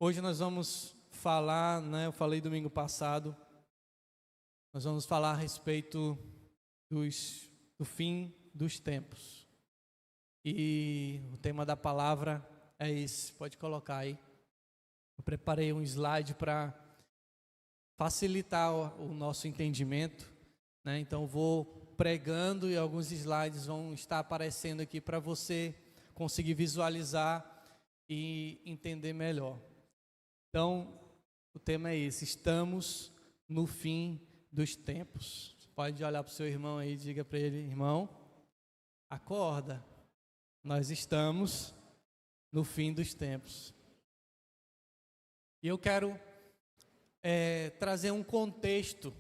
Hoje nós vamos falar, eu falei domingo passado, nós vamos falar a respeito do fim dos tempos. E o tema da palavra é esse, pode colocar aí. Eu preparei um slide para facilitar o nosso entendimento, Então eu vou pregando e alguns slides vão estar aparecendo aqui para você conseguir visualizar e entender melhor. Então, o tema é esse: estamos no fim dos tempos. Você pode olhar para o seu irmão aí e diga para ele: irmão, acorda, nós estamos no fim dos tempos. E eu quero trazer um contexto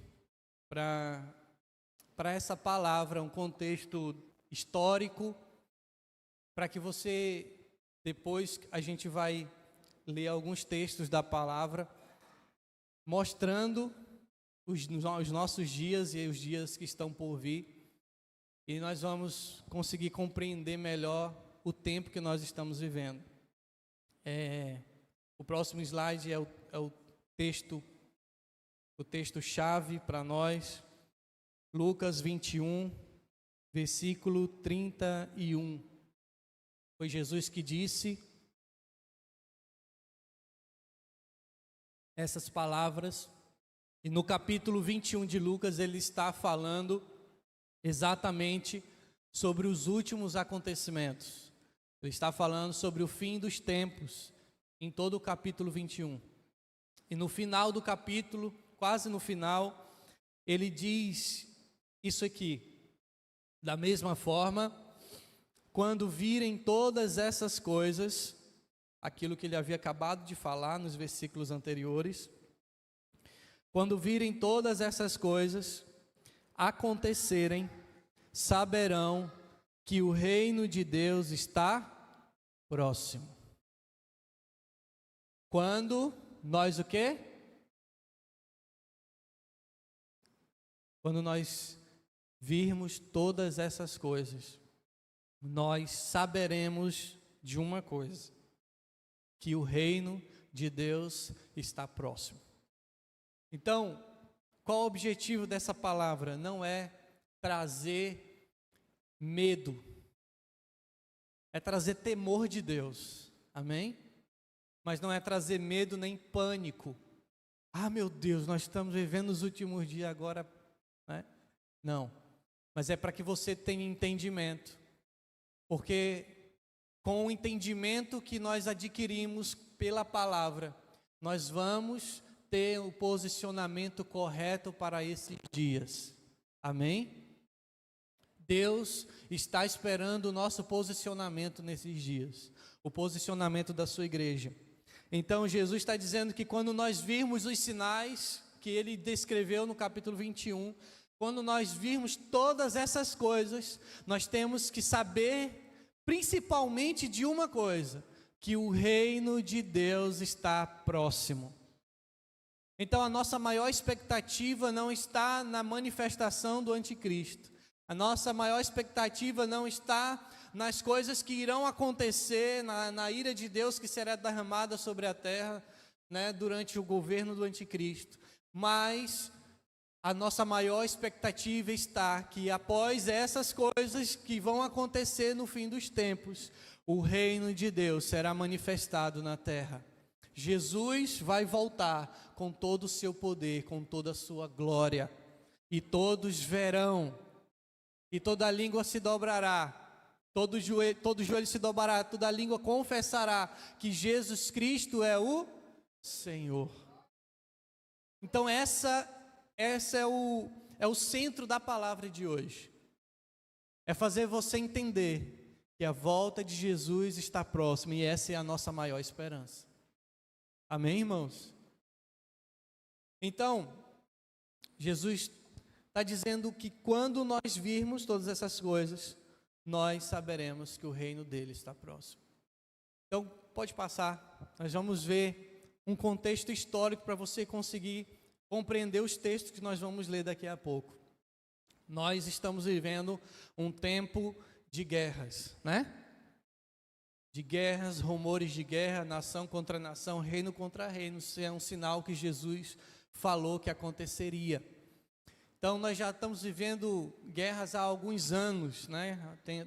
para essa palavra, um contexto histórico, para que você, depois a gente vai ler alguns textos da palavra, mostrando os nossos dias e os dias que estão por vir, e nós vamos conseguir compreender melhor o tempo que nós estamos vivendo. O próximo slide é o texto-chave para nós, Lucas 21, versículo 31. Foi Jesus que disse essas palavras, e no capítulo 21 de Lucas ele está falando exatamente sobre os últimos acontecimentos. Ele está falando sobre o fim dos tempos, em todo o capítulo 21. E no final do capítulo, quase no final, ele diz isso aqui: da mesma forma, quando virem todas essas coisas, aquilo que ele havia acabado de falar nos versículos anteriores, quando virem todas essas coisas acontecerem, saberão que o reino de Deus está próximo. Quando nós o quê? Quando nós virmos todas essas coisas, nós saberemos de uma coisa: que o reino de Deus está próximo. Então, qual o objetivo dessa palavra? Não é trazer medo, é trazer temor de Deus, amém? Mas não é trazer medo nem pânico. Ah, meu Deus, nós estamos vivendo os últimos dias agora, Não, mas é para que você tenha entendimento, porque com o entendimento que nós adquirimos pela palavra, nós vamos ter o posicionamento correto para esses dias, amém? Deus está esperando o nosso posicionamento nesses dias, o posicionamento da sua igreja. Então Jesus está dizendo que quando nós virmos os sinais que ele descreveu no capítulo 21, quando nós virmos todas essas coisas, nós temos que saber principalmente de uma coisa: que o reino de Deus está próximo. Então a nossa maior expectativa não está na manifestação do anticristo. A nossa maior expectativa não está nas coisas que irão acontecer, na ira de Deus que será derramada sobre a terra, durante o governo do anticristo. Mas a nossa maior expectativa está que após essas coisas que vão acontecer no fim dos tempos, o reino de Deus será manifestado na terra. Jesus vai voltar com todo o seu poder, com toda a sua glória, e todos verão, e toda língua se dobrará, todo joelho se dobrará, toda língua confessará que Jesus Cristo é o Senhor. Então essa é o centro da palavra de hoje. É fazer você entender que a volta de Jesus está próxima, e essa é a nossa maior esperança. Amém, irmãos? Então, Jesus está dizendo que quando nós virmos todas essas coisas, nós saberemos que o reino dele está próximo. Então, pode passar. Nós vamos ver um contexto histórico para você conseguir compreender os textos que nós vamos ler daqui a pouco. Nós estamos vivendo um tempo de guerras, de guerras, rumores de guerra, nação contra nação, reino contra reino. Isso é um sinal que Jesus falou que aconteceria. Então nós já estamos vivendo guerras há alguns anos, né?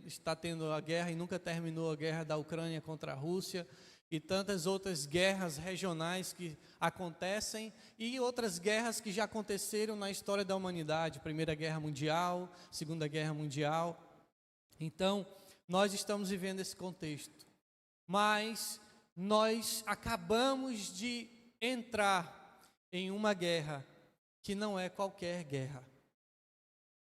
Está tendo a guerra e nunca terminou a guerra da Ucrânia contra a Rússia, e tantas outras guerras regionais que acontecem, e outras guerras que já aconteceram na história da humanidade, Primeira Guerra Mundial, Segunda Guerra Mundial. Então, nós estamos vivendo esse contexto, mas nós acabamos de entrar em uma guerra que não é qualquer guerra.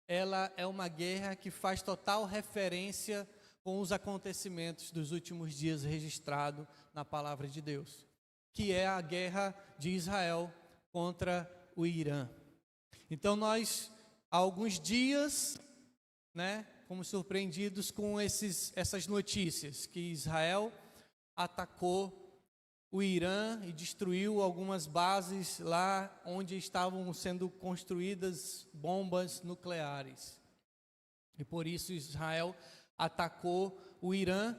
Ela é uma guerra que faz total referência com os acontecimentos dos últimos dias registrados na palavra de Deus, que é a guerra de Israel contra o Irã. Então nós, há alguns dias, né, fomos surpreendidos com essas notícias, que Israel atacou o Irã e destruiu algumas bases lá onde estavam sendo construídas bombas nucleares. E por isso Israel atacou o Irã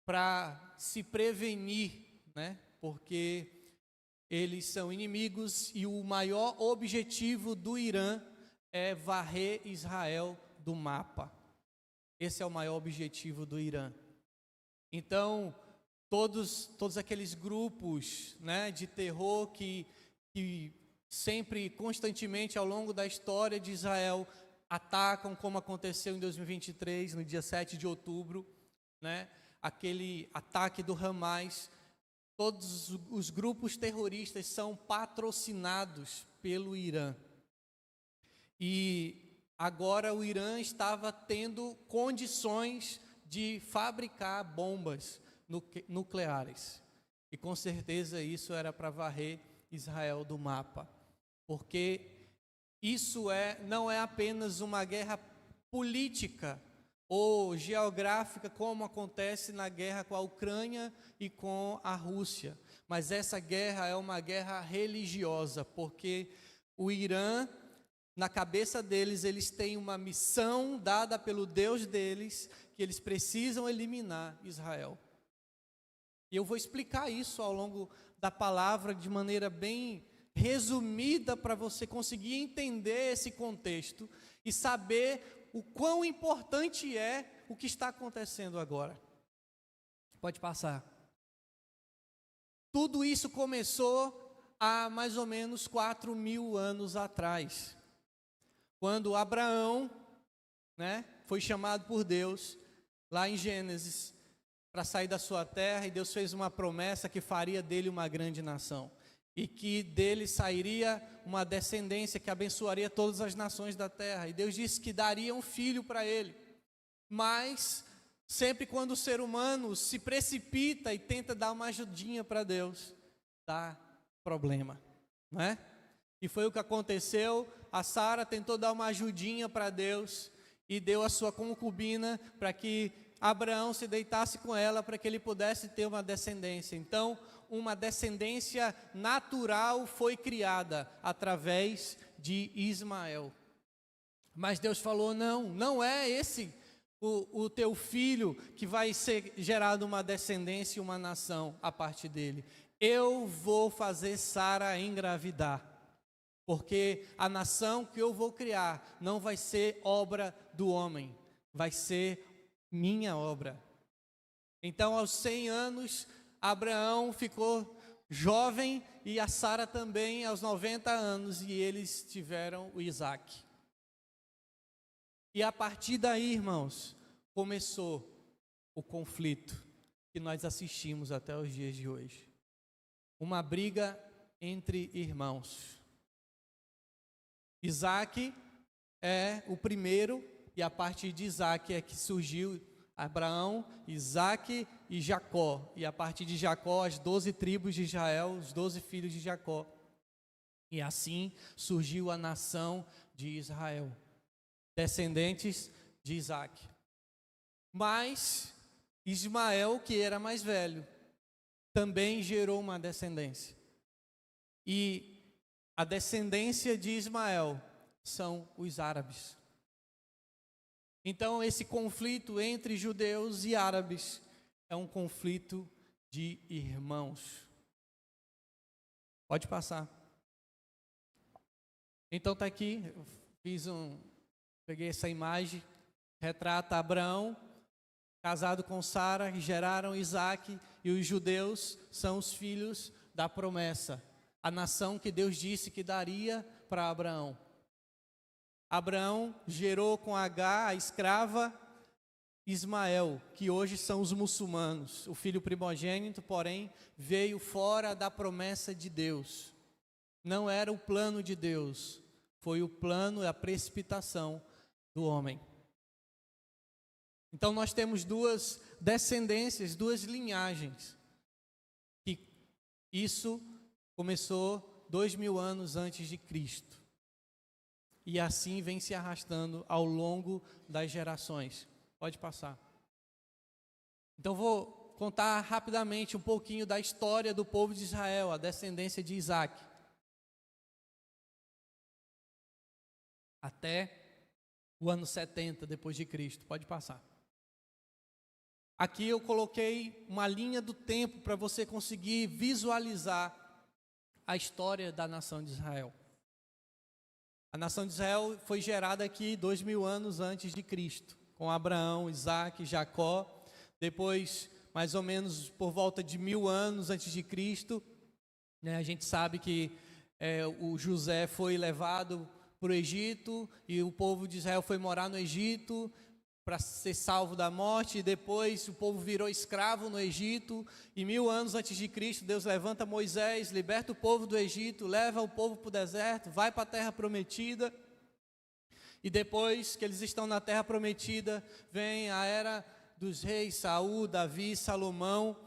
para se prevenir, né? Porque eles são inimigos e o maior objetivo do Irã é varrer Israel do mapa. Esse é o maior objetivo do Irã. Então, todos aqueles grupos, né, de terror que sempre, constantemente, ao longo da história de Israel, atacam, como aconteceu em 2023, no dia 7 de outubro, né, aquele ataque do Hamas. Todos os grupos terroristas são patrocinados pelo Irã. E agora o Irã estava tendo condições de fabricar bombas nucleares. E com certeza isso era para varrer Israel do mapa. Porque isso não é apenas uma guerra política ou geográfica, como acontece na guerra com a Ucrânia e com a Rússia. Mas essa guerra é uma guerra religiosa, porque o Irã, na cabeça deles, eles têm uma missão dada pelo Deus deles, que eles precisam eliminar Israel. E eu vou explicar isso ao longo da palavra de maneira bem resumida, para você conseguir entender esse contexto e saber o quão importante é o que está acontecendo agora. Pode passar. Tudo isso começou há mais ou menos 4.000 anos atrás, quando Abraão, né, foi chamado por Deus, lá em Gênesis, para sair da sua terra, e Deus fez uma promessa que faria dele uma grande nação, e que dele sairia uma descendência que abençoaria todas as nações da terra, e Deus disse que daria um filho para ele. Mas sempre quando o ser humano se precipita e tenta dar uma ajudinha para Deus, dá problema, não é? E foi o que aconteceu. A Sara tentou dar uma ajudinha para Deus e deu a sua concubina para que Abraão se deitasse com ela, para que ele pudesse ter uma descendência. Então, uma descendência natural foi criada através de Ismael. Mas Deus falou: não é esse o teu filho que vai ser gerado uma descendência e uma nação a partir dele. Eu vou fazer Sara engravidar, porque a nação que eu vou criar não vai ser obra do homem, vai ser minha obra. Então, aos 100 anos, Abraão ficou jovem e a Sara também aos 90 anos, e eles tiveram o Isaac. E a partir daí, irmãos, começou o conflito que nós assistimos até os dias de hoje. Uma briga entre irmãos. Isaac é o primeiro, e a partir de Isaac é que surgiu Abraão, Isaac e Jacó. E a partir de Jacó, as 12 tribos de Israel, os 12 filhos de Jacó. E assim surgiu a nação de Israel, descendentes de Isaac. Mas Ismael, que era mais velho, também gerou uma descendência. E a descendência de Ismael são os árabes. Então, esse conflito entre judeus e árabes é um conflito de irmãos. Pode passar. Então está aqui, peguei essa imagem, retrata Abraão, casado com Sara, que geraram Isaac, e os judeus são os filhos da promessa, a nação que Deus disse que daria para Abraão. Abraão gerou com Agar, a escrava, Ismael, que hoje são os muçulmanos. O filho primogênito, porém, veio fora da promessa de Deus. Não era o plano de Deus, foi o plano e a precipitação do homem. Então nós temos duas descendências, duas linhagens. Que isso começou 2000 anos antes de Cristo. E assim vem se arrastando ao longo das gerações. Pode passar. Então vou contar rapidamente um pouquinho da história do povo de Israel, a descendência de Isaac. Até o ano 70 depois de Cristo. Pode passar. Aqui eu coloquei uma linha do tempo para você conseguir visualizar a história da nação de Israel. A nação de Israel foi gerada aqui 2000 anos antes de Cristo, com Abraão, Isaac, Jacó. Depois, mais ou menos por volta de 1000 anos antes de Cristo, a gente sabe que o José foi levado para o Egito e o povo de Israel foi morar no Egito para ser salvo da morte, e depois o povo virou escravo no Egito, e 1000 anos antes de Cristo, Deus levanta Moisés, liberta o povo do Egito, leva o povo para o deserto, vai para a terra prometida, e depois que eles estão na terra prometida, vem a era dos reis, Saul, Davi, Salomão,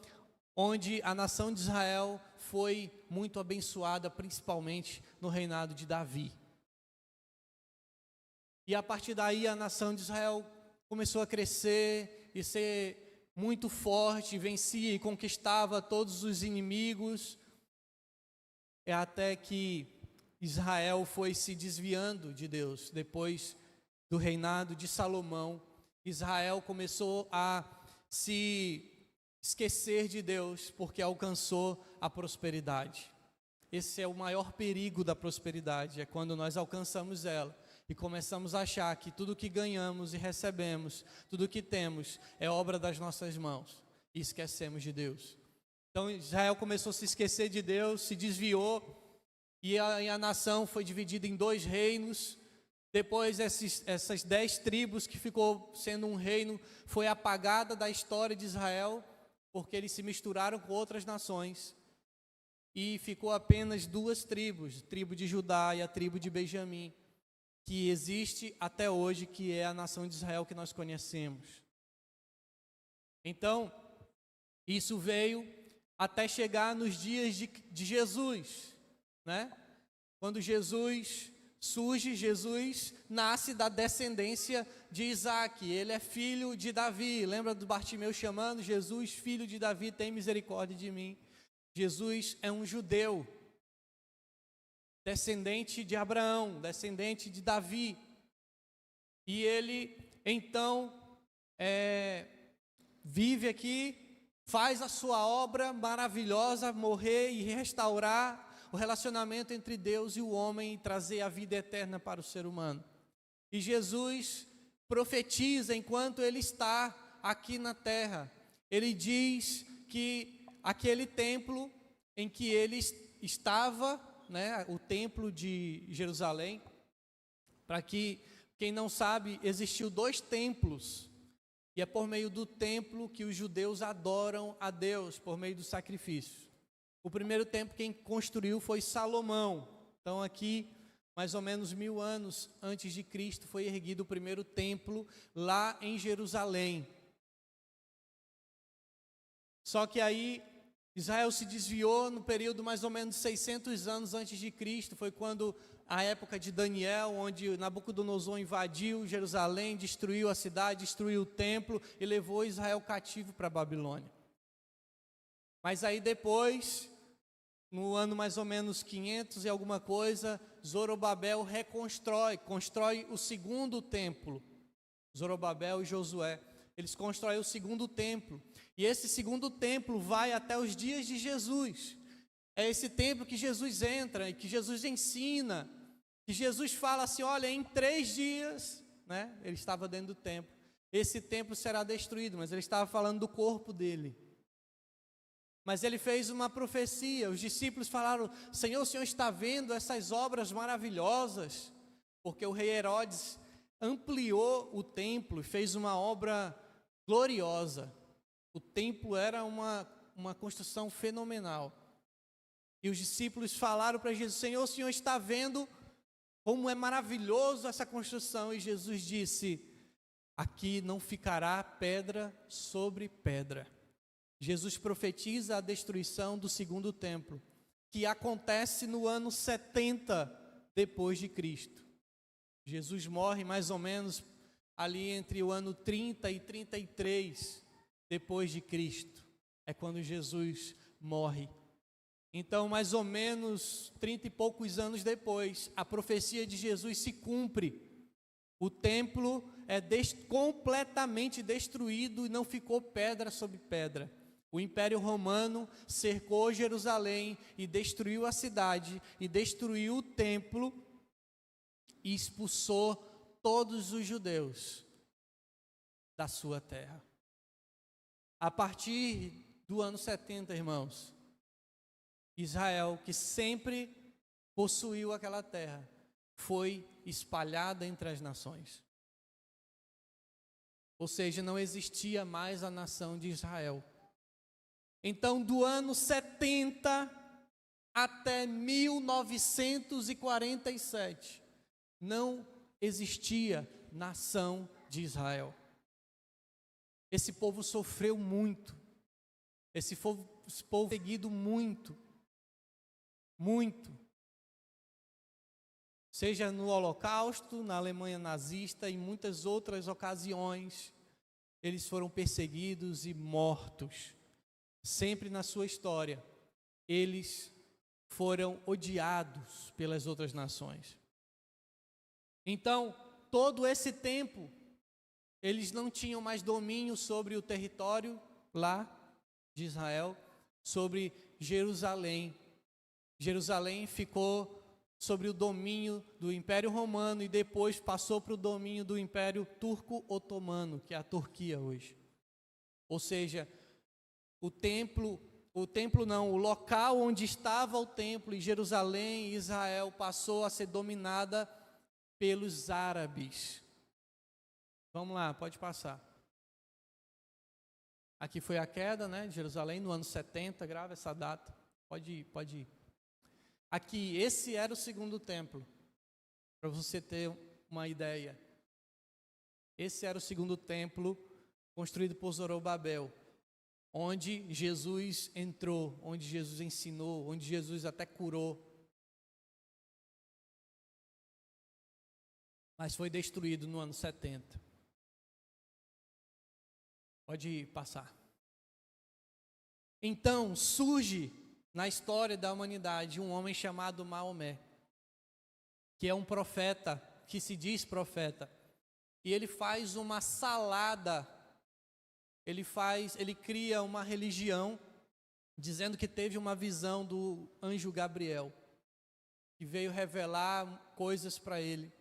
onde a nação de Israel foi muito abençoada, principalmente no reinado de Davi. E a partir daí a nação de Israel começou a crescer e ser muito forte, vencia e conquistava todos os inimigos, até que Israel foi se desviando de Deus. Depois do reinado de Salomão, Israel começou a se esquecer de Deus, porque alcançou a prosperidade. Esse é o maior perigo da prosperidade, é quando nós alcançamos ela e começamos a achar que tudo que ganhamos e recebemos, tudo que temos, é obra das nossas mãos, e esquecemos de Deus. Então Israel começou a se esquecer de Deus, se desviou, e a nação foi dividida em 2 reinos. Depois essas 10 tribos que ficou sendo um reino, foi apagada da história de Israel, porque eles se misturaram com outras nações, e ficou apenas 2 tribos, a tribo de Judá e a tribo de Benjamim, que existe até hoje, que é a nação de Israel que nós conhecemos. Então, isso veio até chegar nos dias de Jesus, né? Quando Jesus surge, Jesus nasce da descendência de Isaac, ele é filho de Davi. Lembra do Bartimeu chamando? Jesus, filho de Davi, tem misericórdia de mim. Jesus é um judeu, descendente de Abraão, descendente de Davi, e ele então vive aqui, faz a sua obra maravilhosa, morrer e restaurar o relacionamento entre Deus e o homem, e trazer a vida eterna para o ser humano. E Jesus profetiza enquanto ele está aqui na terra. Ele diz que aquele templo em que ele estava, né, o templo de Jerusalém, para que, quem não sabe, existiu 2 templos, e é por meio do templo que os judeus adoram a Deus, por meio do sacrifício. O primeiro templo quem construiu foi Salomão. Então aqui, mais ou menos 1000 anos antes de Cristo, foi erguido o primeiro templo lá em Jerusalém. Só que aí Israel se desviou no período mais ou menos 600 anos antes de Cristo. Foi quando a época de Daniel, onde Nabucodonosor invadiu Jerusalém, destruiu a cidade, destruiu o templo e levou Israel cativo para a Babilônia. Mas aí depois, no ano mais ou menos 500 e alguma coisa, Zorobabel constrói o segundo templo. Zorobabel e Josué, eles constroem o segundo templo. E esse segundo templo vai até os dias de Jesus. É esse templo que Jesus entra e que Jesus ensina, que Jesus fala assim, olha, em 3 dias, né? Ele estava dentro do templo. Esse templo será destruído, mas ele estava falando do corpo dele. Mas ele fez uma profecia, os discípulos falaram, Senhor, o Senhor está vendo essas obras maravilhosas? Porque o rei Herodes ampliou o templo e fez uma obra gloriosa. O templo era uma construção fenomenal. E os discípulos falaram para Jesus, Senhor, o Senhor está vendo como é maravilhoso essa construção? E Jesus disse, aqui não ficará pedra sobre pedra. Jesus profetiza a destruição do segundo templo, que acontece no ano 70 depois de Cristo. Jesus morre mais ou menos ali entre o ano 30 e 33 depois de Cristo. É quando Jesus morre. Então, mais ou menos 30 e poucos anos depois, a profecia de Jesus se cumpre. O templo é completamente destruído e não ficou pedra sobre pedra. O Império Romano cercou Jerusalém e destruiu a cidade, e destruiu o templo, e expulsou todos os judeus da sua terra. A partir do ano 70, irmãos, Israel, que sempre possuiu aquela terra, foi espalhada entre as nações. Ou seja, não existia mais a nação de Israel. Então, do ano 70 até 1947, não existia nação de Israel. Esse povo sofreu muito. Esse povo perseguido muito. Muito. Seja no Holocausto, na Alemanha nazista e muitas outras ocasiões, eles foram perseguidos e mortos. Sempre na sua história, eles foram odiados pelas outras nações. Então, todo esse tempo, eles não tinham mais domínio sobre o território lá de Israel, sobre Jerusalém. Jerusalém ficou sobre o domínio do Império Romano e depois passou para o domínio do Império Turco-Otomano, que é a Turquia hoje. Ou seja, o local onde estava o templo em Jerusalém e Israel passou a ser dominada pelos árabes. Vamos lá, pode passar. Aqui foi a queda, né, de Jerusalém no ano 70, grava essa data. Pode ir. Aqui, esse era o segundo templo, para você ter uma ideia. Esse era o segundo templo construído por Zorobabel, onde Jesus entrou, onde Jesus ensinou, onde Jesus até curou. Mas foi destruído no ano 70. Pode passar. Então surge na história da humanidade um homem chamado Maomé, que é um profeta, que se diz profeta. E ele faz uma salada. Ele cria uma religião, dizendo que teve uma visão do anjo Gabriel, que veio revelar coisas para ele.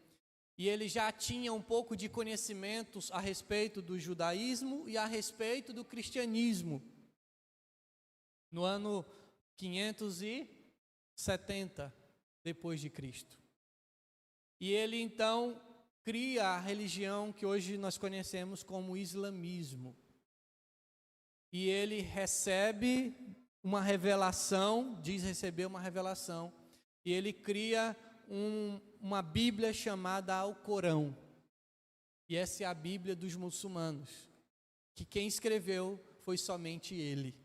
E ele já tinha um pouco de conhecimentos a respeito do judaísmo e a respeito do cristianismo. No ano 570 depois de Cristo. E ele então cria a religião que hoje nós conhecemos como islamismo. E ele recebe uma revelação, diz receber uma revelação, e ele cria uma Bíblia chamada Alcorão. E essa é a Bíblia dos muçulmanos, que quem escreveu foi somente ele.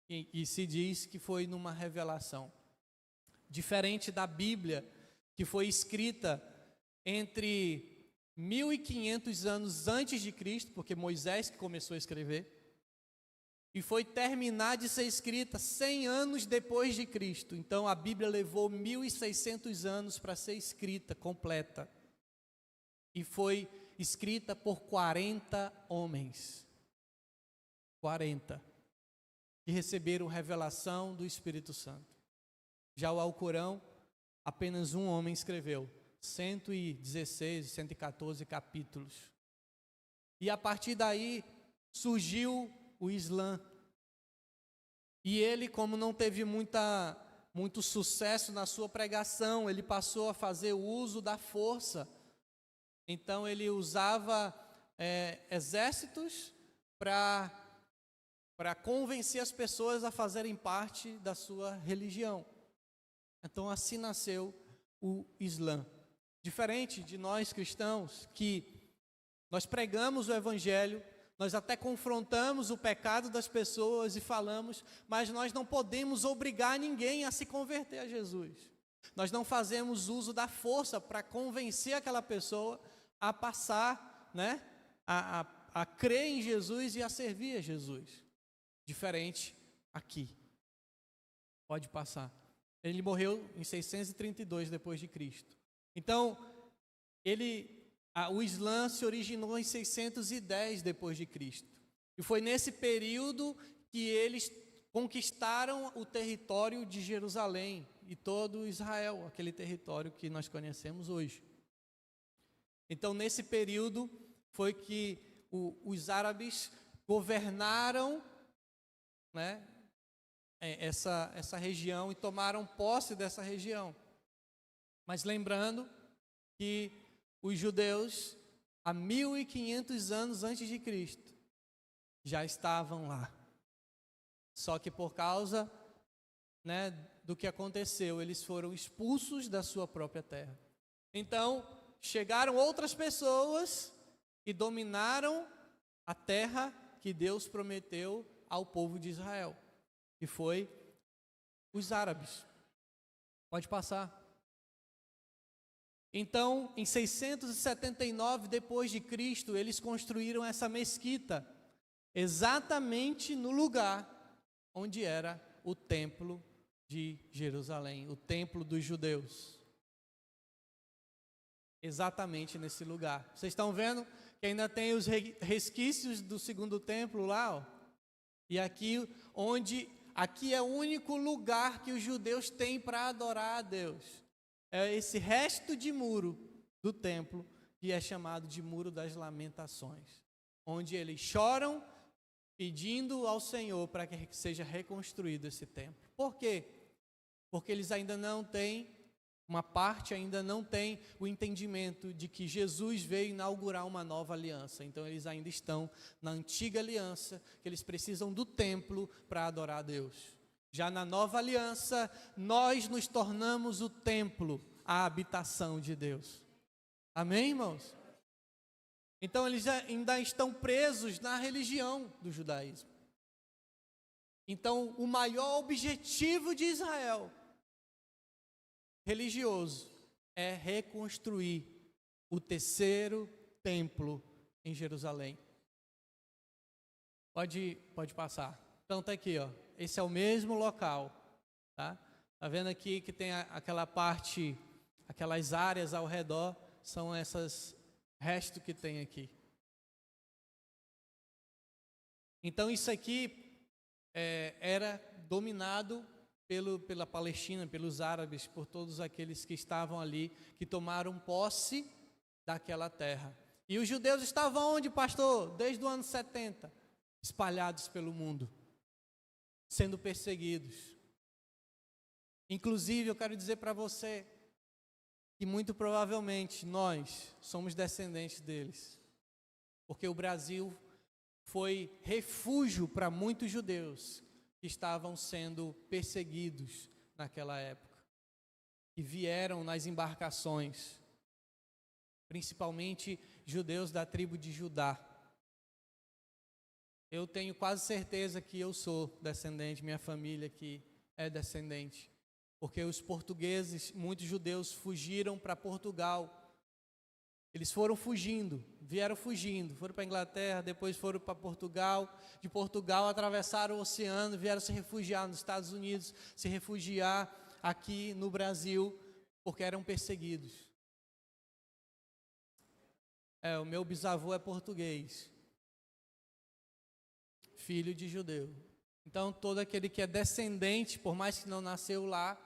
E se diz que foi numa revelação. Diferente da Bíblia, que foi escrita entre 1500 anos antes de Cristo, porque Moisés que começou a escrever, e foi terminar de ser escrita 100 anos depois de Cristo. Então a Bíblia levou 1600 anos para ser escrita, completa. E foi escrita por 40 homens. 40 que receberam revelação do Espírito Santo. Já o Alcorão, apenas um homem escreveu 116, 114 capítulos. E a partir daí surgiu o Islã. E ele, como não teve muito sucesso na sua pregação, ele passou a fazer uso da força. Então ele usava exércitos para convencer as pessoas a fazerem parte da sua religião. Então assim nasceu o Islã. Diferente de nós cristãos, que nós pregamos o Evangelho, nós até confrontamos o pecado das pessoas e falamos, mas nós não podemos obrigar ninguém a se converter a Jesus. Nós não fazemos uso da força para convencer aquela pessoa a passar, né, a crer em Jesus e a servir a Jesus. Diferente aqui. Pode passar. Ele morreu em 632 depois de Cristo. Então, o Islã se originou em 610 depois de Cristo. E foi nesse período que eles conquistaram o território de Jerusalém e todo Israel, aquele território que nós conhecemos hoje. Então, nesse período foi que os árabes governaram, né, essa região e tomaram posse dessa região. Mas lembrando que os judeus, há 1500 anos antes de Cristo, já estavam lá. Só que por causa, né, do que aconteceu, eles foram expulsos da sua própria terra. Então, chegaram outras pessoas e dominaram a terra que Deus prometeu ao povo de Israel, que foi os árabes. Pode passar. Então, em 679 depois de Cristo, eles construíram essa mesquita, exatamente no lugar onde era o templo de Jerusalém, o templo dos judeus. Exatamente nesse lugar. Vocês estão vendo que ainda tem os resquícios do segundo templo lá, ó. E aqui é o único lugar que os judeus têm para adorar a Deus. É esse resto de muro do templo, que é chamado de Muro das Lamentações, onde eles choram pedindo ao Senhor para que seja reconstruído esse templo. Por quê? Porque eles ainda não têm, uma parte ainda não tem o entendimento de que Jesus veio inaugurar uma nova aliança. Então eles ainda estão na antiga aliança, que eles precisam do templo para adorar a Deus. Já na nova aliança, nós nos tornamos o templo, a habitação de Deus. Amém, irmãos? Então eles ainda estão presos na religião do judaísmo. Então o maior objetivo de Israel religioso é reconstruir o terceiro templo em Jerusalém. Pode passar. Então tá aqui, ó. Esse é o mesmo local, tá? Tá vendo aqui que tem aquela parte, aquelas áreas ao redor, são esses restos que tem aqui. Então isso aqui era dominado pela Palestina, pelos árabes, por todos aqueles que estavam ali, que tomaram posse daquela terra. E os judeus estavam onde, pastor? Desde o ano 70, espalhados pelo mundo, sendo perseguidos. Inclusive, eu quero dizer para você que muito provavelmente nós somos descendentes deles, porque o Brasil foi refúgio para muitos judeus que estavam sendo perseguidos naquela época, e vieram nas embarcações, principalmente judeus da tribo de Judá. Eu tenho quase certeza que eu sou descendente, minha família aqui é descendente, porque os portugueses, muitos judeus fugiram para Portugal. Eles foram fugindo, foram para a Inglaterra, depois foram para Portugal. De Portugal atravessaram o oceano, vieram se refugiar nos Estados Unidos, se refugiar aqui no Brasil, porque eram perseguidos. O meu bisavô é português, filho de judeu. Então, todo aquele que é descendente, por mais que não nasceu lá,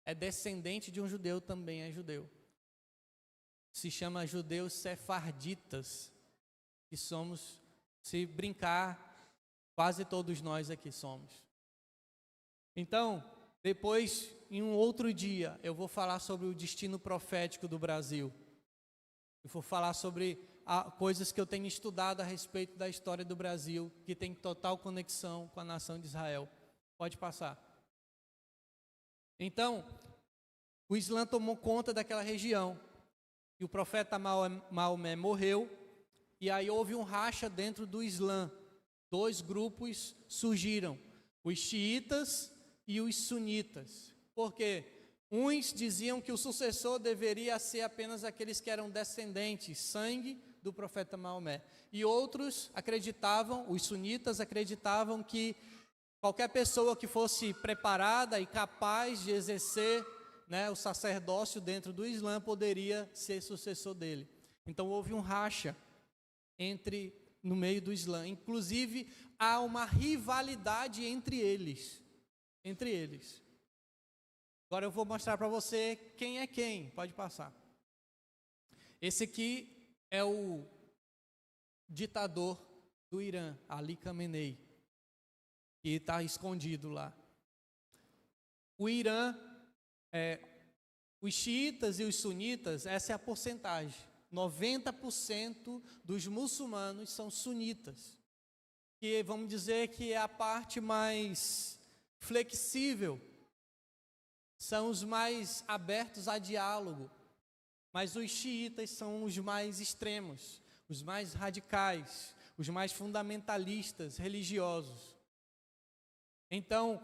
é descendente de um judeu, também é judeu. Se chama judeus sefarditas, que somos, se brincar, quase todos nós aqui somos. Então, depois, em um outro dia, eu vou falar sobre o destino profético do Brasil. Eu vou falar sobre coisas que eu tenho estudado a respeito da história do Brasil, que tem total conexão com a nação de Israel. Pode passar. Então, o Islã tomou conta daquela região. E o profeta Maomé morreu. E aí houve um racha dentro do Islã. 2 grupos surgiram. Os xiitas e os sunitas. Por quê? Uns diziam que o sucessor deveria ser apenas aqueles que eram descendentes, sangue do profeta Maomé. E outros acreditavam, os sunitas acreditavam que qualquer pessoa que fosse preparada e capaz de exercer, o sacerdócio dentro do Islã poderia ser sucessor dele. Então houve um racha no meio do Islã. Inclusive há uma rivalidade entre eles. Agora eu vou mostrar para você quem é quem. Pode passar. Esse aqui é o ditador do Irã, Ali Khamenei, que está escondido lá. O Irã, os xiitas e os sunitas, essa é a porcentagem. 90% dos muçulmanos são sunitas, que vamos dizer que é a parte mais flexível, são os mais abertos a diálogo, mas os xiitas são os mais extremos, os mais radicais, os mais fundamentalistas religiosos. Então,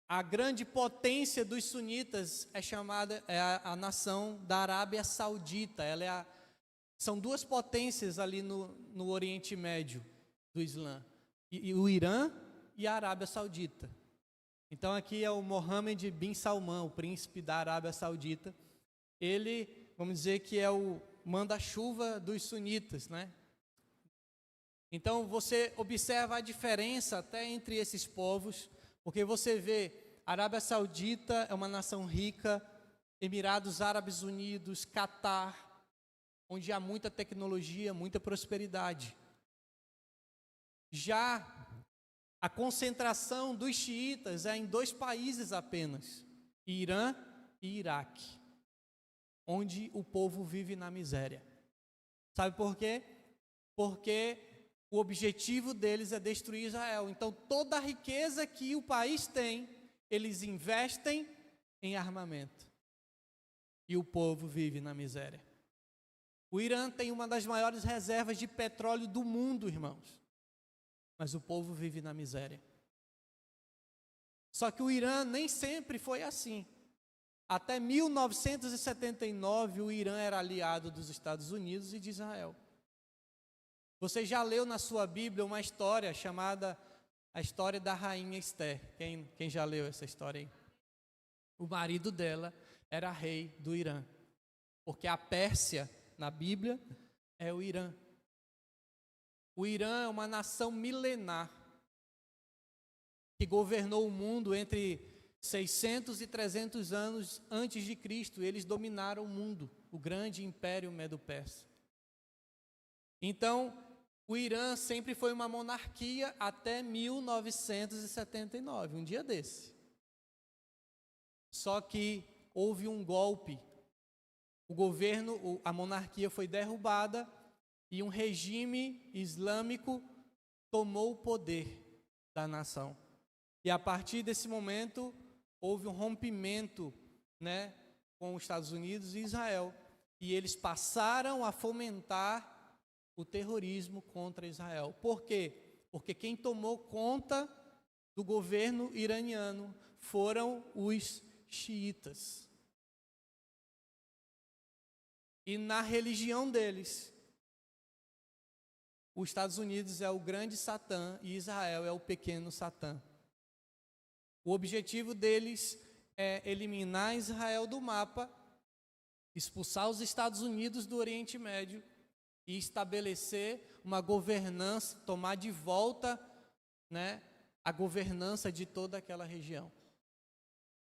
a grande potência dos sunitas é chamada a nação da Arábia Saudita. São 2 potências ali no Oriente Médio do Islã, e o Irã e a Arábia Saudita. Então aqui é o Mohammed bin Salman, o príncipe da Arábia Saudita. Ele, vamos dizer que é o manda-chuva dos sunitas, Então você observa a diferença até entre esses povos, porque você vê, a Arábia Saudita é uma nação rica, Emirados Árabes Unidos, Catar, onde há muita tecnologia, muita prosperidade. Já a concentração dos xiitas é em 2 países apenas, Irã e Iraque, onde o povo vive na miséria. Sabe por quê? Porque o objetivo deles é destruir Israel. Então, toda a riqueza que o país tem, eles investem em armamento. E o povo vive na miséria. O Irã tem uma das maiores reservas de petróleo do mundo, irmãos. Mas o povo vive na miséria. Só que o Irã nem sempre foi assim. Até 1979, o Irã era aliado dos Estados Unidos e de Israel. Você já leu na sua Bíblia uma história chamada a história da rainha Esther? Quem já leu essa história aí? O marido dela era rei do Irã. Porque a Pérsia, na Bíblia, é o Irã. O Irã é uma nação milenar que governou o mundo entre 600 e 300 anos antes de Cristo. Eles dominaram o mundo, o grande império medo-persa. Então, o Irã sempre foi uma monarquia até 1979, um dia desse. Só que houve um golpe. O governo, a monarquia foi derrubada e um regime islâmico tomou o poder da nação. E a partir desse momento, houve um rompimento, com os Estados Unidos e Israel. E eles passaram a fomentar o terrorismo contra Israel. Por quê? Porque quem tomou conta do governo iraniano foram os xiitas. E na religião deles, os Estados Unidos é o grande Satã e Israel é o pequeno Satã. O objetivo deles é eliminar Israel do mapa, expulsar os Estados Unidos do Oriente Médio e estabelecer uma governança, tomar de volta, né, a governança de toda aquela região.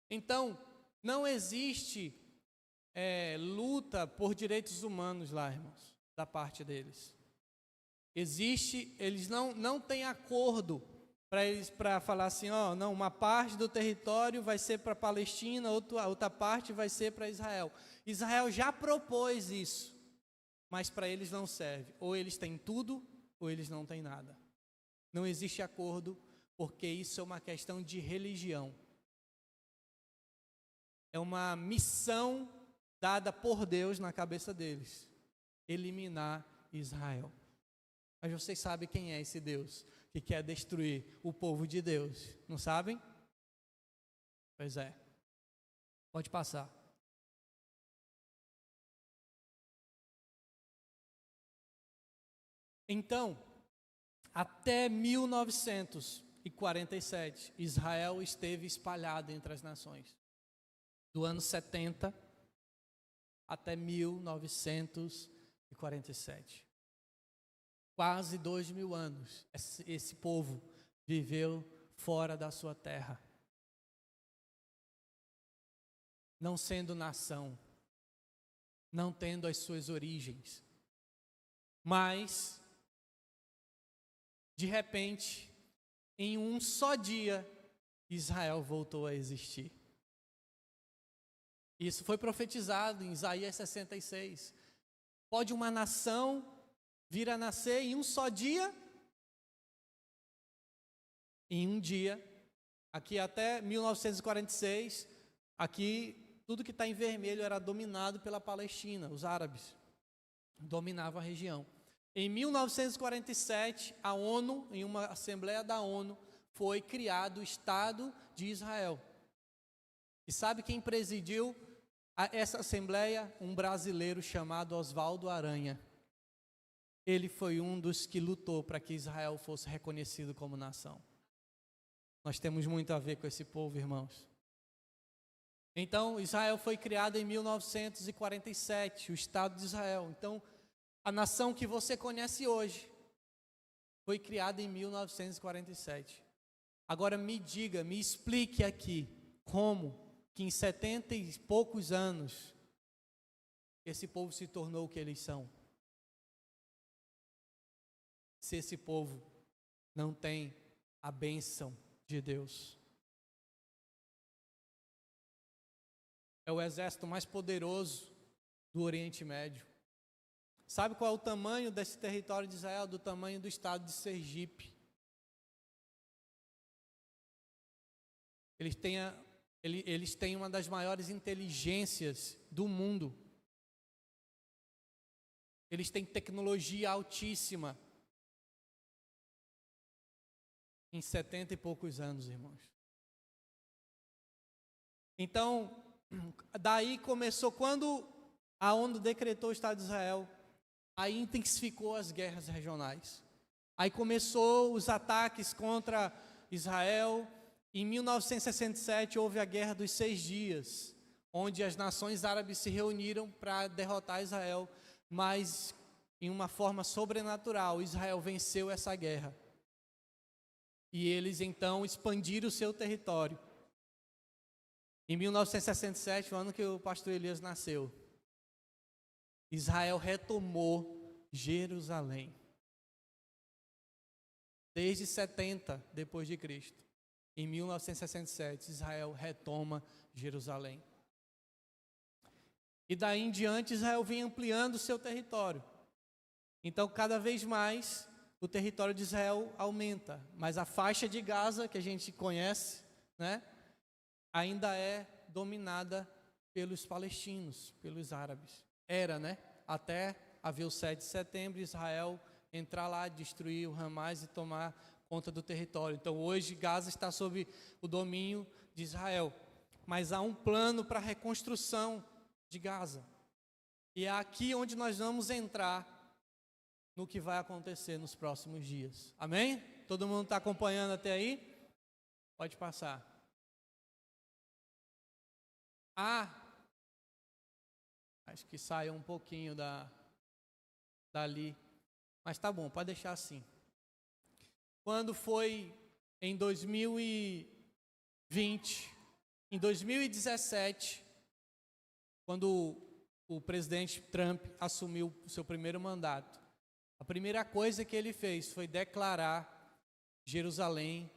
Então, não existe luta por direitos humanos lá, irmãos, da parte deles. Eles não têm acordo para falar assim, não, uma parte do território vai ser para a Palestina, outra parte vai ser para Israel. Israel já propôs isso, mas para eles não serve. Ou eles têm tudo, ou eles não têm nada. Não existe acordo, porque isso é uma questão de religião. É uma missão dada por Deus na cabeça deles, eliminar Israel. Mas vocês sabem quem é esse Deus que quer destruir o povo de Deus, não sabem? Pois é. Pode passar. Então, até 1947, Israel esteve espalhado entre as nações. Do ano 70 até 1947. Quase 2.000 anos, esse povo viveu fora da sua terra. Não sendo nação, não tendo as suas origens. Mas, de repente, em um só dia, Israel voltou a existir. Isso foi profetizado em Isaías 66. Pode uma nação vir a nascer em um só dia? Em um dia. Aqui até 1946, aqui tudo que está em vermelho era dominado pela Palestina, os árabes dominavam a região. Em 1947, a ONU, em uma assembleia da ONU, foi criado o Estado de Israel. E sabe quem presidiu essa assembleia? Um brasileiro chamado Oswaldo Aranha. Ele foi um dos que lutou para que Israel fosse reconhecido como nação. Nós temos muito a ver com esse povo, irmãos. Então, Israel foi criado em 1947, o Estado de Israel. Então, a nação que você conhece hoje foi criada em 1947. Agora me diga, me explique aqui como que em 70 e poucos anos esse povo se tornou o que eles são. Se esse povo não tem a bênção de Deus. É o exército mais poderoso do Oriente Médio. Sabe qual é o tamanho desse território de Israel? Do tamanho do estado de Sergipe. Eles têm uma das maiores inteligências do mundo. Eles têm tecnologia altíssima. Em 70 e poucos anos, irmãos. Então, daí começou, quando a ONU decretou o Estado de Israel, aí intensificou as guerras regionais. Aí começou os ataques contra Israel. Em 1967 houve a Guerra dos 6 Dias, onde as nações árabes se reuniram para derrotar Israel, mas em uma forma sobrenatural, Israel venceu essa guerra. E eles então expandiram o seu território. Em 1967, o ano que o pastor Elias nasceu, Israel retomou Jerusalém. Desde 70 depois de Cristo, em 1967, Israel retoma Jerusalém. E daí em diante, Israel vem ampliando o seu território. Então, cada vez mais, o território de Israel aumenta. Mas a faixa de Gaza, que a gente conhece, né, ainda é dominada pelos palestinos, pelos árabes. Era, né? Até haver o 7 de setembro, Israel entrar lá, destruir o Hamas e tomar conta do território. Então, hoje, Gaza está sob o domínio de Israel. Mas há um plano para a reconstrução de Gaza. E é aqui onde nós vamos entrar no que vai acontecer nos próximos dias. Amém? Todo mundo está acompanhando até aí? Pode passar. Acho que saiu um pouquinho dali. Mas tá bom, pode deixar assim. Quando foi em 2020, em 2017, quando o presidente Trump assumiu o seu primeiro mandato, a primeira coisa que ele fez foi declarar Jerusalém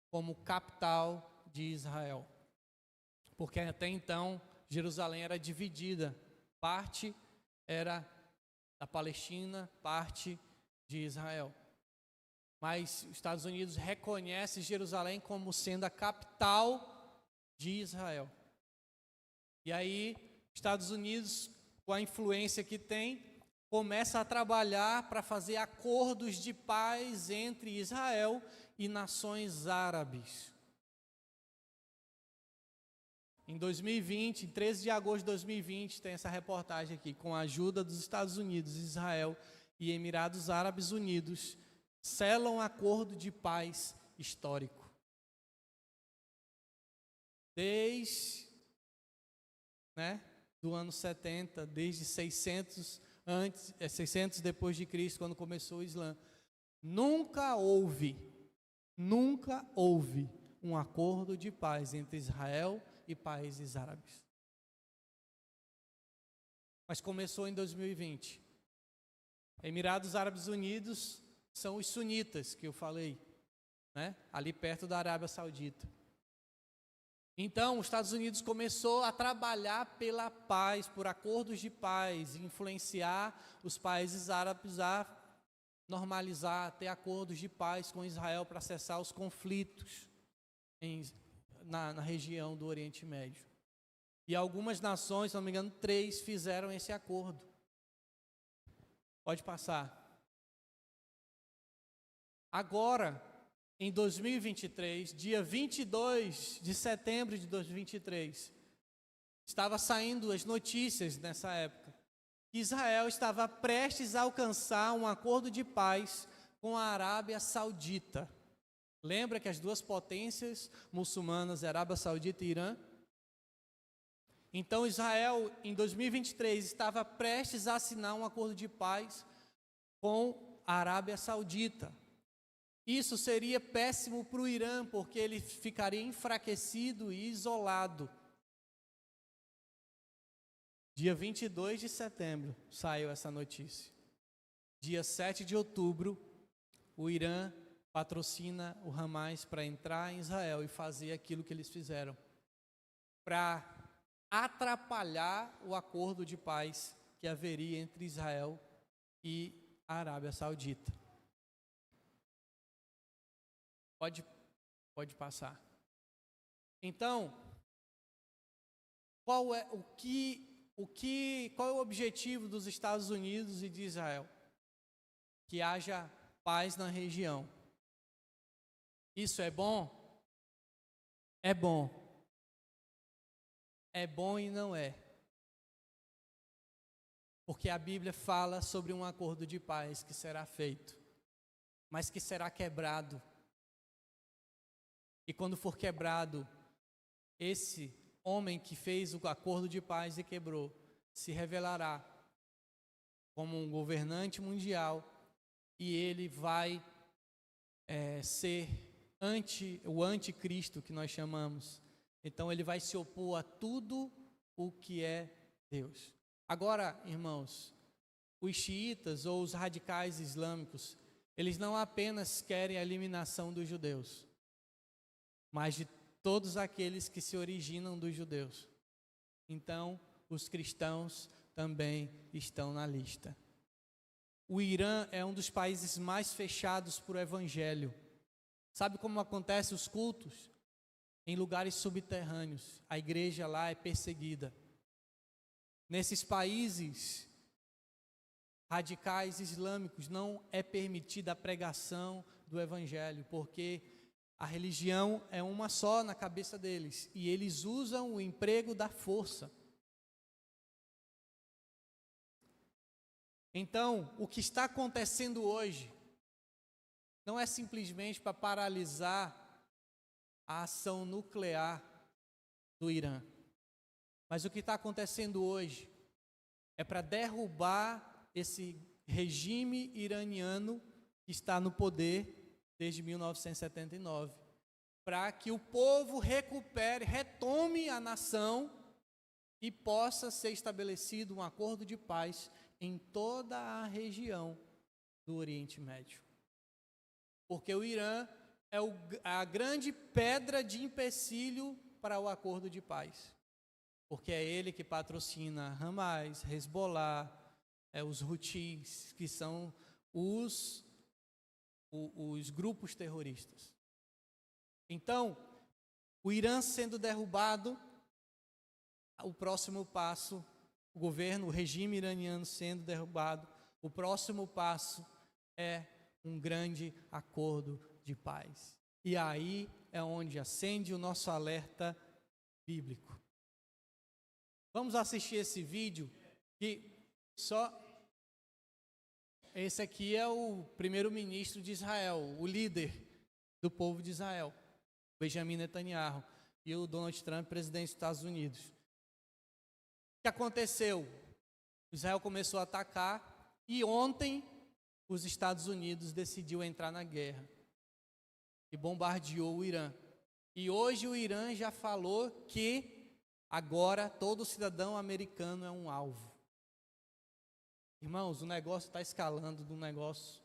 como capital de Israel. Porque até então, Jerusalém era dividida. Parte era da Palestina, parte de Israel. Mas os Estados Unidos reconhecem Jerusalém como sendo a capital de Israel. E aí, Estados Unidos, com a influência que tem, começa a trabalhar para fazer acordos de paz entre Israel e nações árabes. Em 2020, em 13 de agosto de 2020, tem essa reportagem aqui, com a ajuda dos Estados Unidos, Israel e Emirados Árabes Unidos, selam um acordo de paz histórico. Desde do ano 70, desde 600 depois de Cristo, quando começou o Islã, nunca houve um acordo de paz entre Israel e países árabes. Mas começou em 2020. Emirados Árabes Unidos são os sunitas que eu falei, ali perto da Arábia Saudita. Então, os Estados Unidos começou a trabalhar pela paz, por acordos de paz, influenciar os países árabes a normalizar, ter acordos de paz com Israel para cessar os conflitos na região do Oriente Médio. E algumas nações, se não me engano, 3 fizeram esse acordo. Pode passar. Agora, em 2023, dia 22 de setembro de 2023, estava saindo as notícias nessa época, que Israel estava prestes a alcançar um acordo de paz com a Arábia Saudita. Lembra que as duas potências muçulmanas, Arábia Saudita e Irã? Então Israel, em 2023, estava prestes a assinar um acordo de paz com a Arábia Saudita. Isso seria péssimo para o Irã, porque ele ficaria enfraquecido e isolado. Dia 22 de setembro saiu essa notícia. Dia 7 de outubro, o Irã patrocina o Hamas para entrar em Israel e fazer aquilo que eles fizeram, para atrapalhar o acordo de paz que haveria entre Israel e a Arábia Saudita. Pode passar. Então, qual é o objetivo dos Estados Unidos e de Israel? Que haja paz na região. Isso é bom? É bom. É bom e não é. Porque a Bíblia fala sobre um acordo de paz que será feito, mas que será quebrado. E quando for quebrado, esse homem que fez o acordo de paz e quebrou, se revelará como um governante mundial, e ele vai ser o anticristo que nós chamamos. Então ele vai se opor a tudo o que é Deus. Agora, irmãos, os xiitas ou os radicais islâmicos, eles não apenas querem a eliminação dos judeus, mas de todos aqueles que se originam dos judeus. Então, os cristãos também estão na lista. O Irã é um dos países mais fechados para o evangelho. Sabe como acontece os cultos? Em lugares subterrâneos. A igreja lá é perseguida. Nesses países radicais islâmicos não é permitida a pregação do evangelho, porque a religião é uma só na cabeça deles, e eles usam o emprego da força. Então, o que está acontecendo hoje não é simplesmente para paralisar a ação nuclear do Irã, mas o que está acontecendo hoje é para derrubar esse regime iraniano que está no poder desde 1979 para que o povo retome a nação e possa ser estabelecido um acordo de paz em toda a região do Oriente Médio. Porque o Irã é a grande pedra de empecilho para o acordo de paz. Porque é ele que patrocina Hamas, Hezbollah, os Houthis, que são os grupos terroristas. Então, o Irã sendo derrubado, o próximo passo, o regime iraniano sendo derrubado, o próximo passo é um grande acordo de paz. E aí é onde acende o nosso alerta bíblico. Vamos assistir esse vídeo esse aqui é o primeiro-ministro de Israel, o líder do povo de Israel, Benjamin Netanyahu, e o Donald Trump, presidente dos Estados Unidos. O que aconteceu? Israel começou a atacar e ontem os Estados Unidos decidiu entrar na guerra e bombardeou o Irã. E hoje o Irã já falou que agora todo cidadão americano é um alvo. Irmãos, o negócio está escalando de um negócio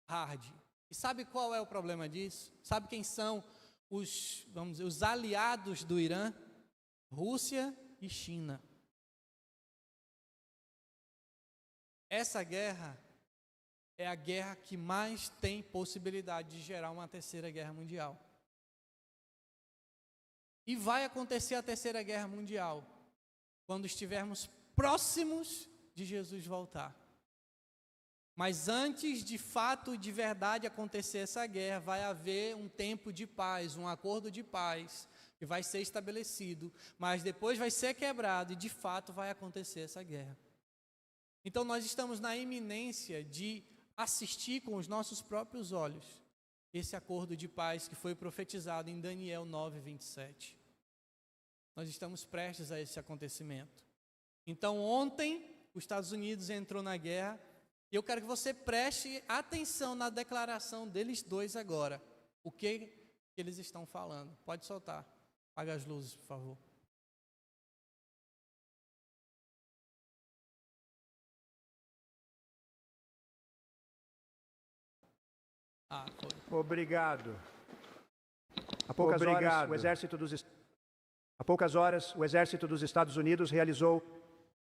hard. E sabe qual é o problema disso? Sabe quem são os aliados do Irã? Rússia e China. Essa guerra é a guerra que mais tem possibilidade de gerar uma terceira guerra mundial. E vai acontecer a terceira guerra mundial quando estivermos próximos de Jesus voltar. Mas antes de fato e de verdade acontecer essa guerra, vai haver um tempo de paz, um acordo de paz, que vai ser estabelecido, mas depois vai ser quebrado e de fato vai acontecer essa guerra. Então nós estamos na iminência de assistir com os nossos próprios olhos esse acordo de paz que foi profetizado em Daniel 9:27. Nós estamos prestes a esse acontecimento. Então ontem os Estados Unidos entrou na guerra e eu quero que você preste atenção na declaração deles dois agora. O que eles estão falando? Pode soltar. Apaga as luzes, por favor. Foi. Obrigado. Há poucas horas, o exército dos Estados Unidos realizou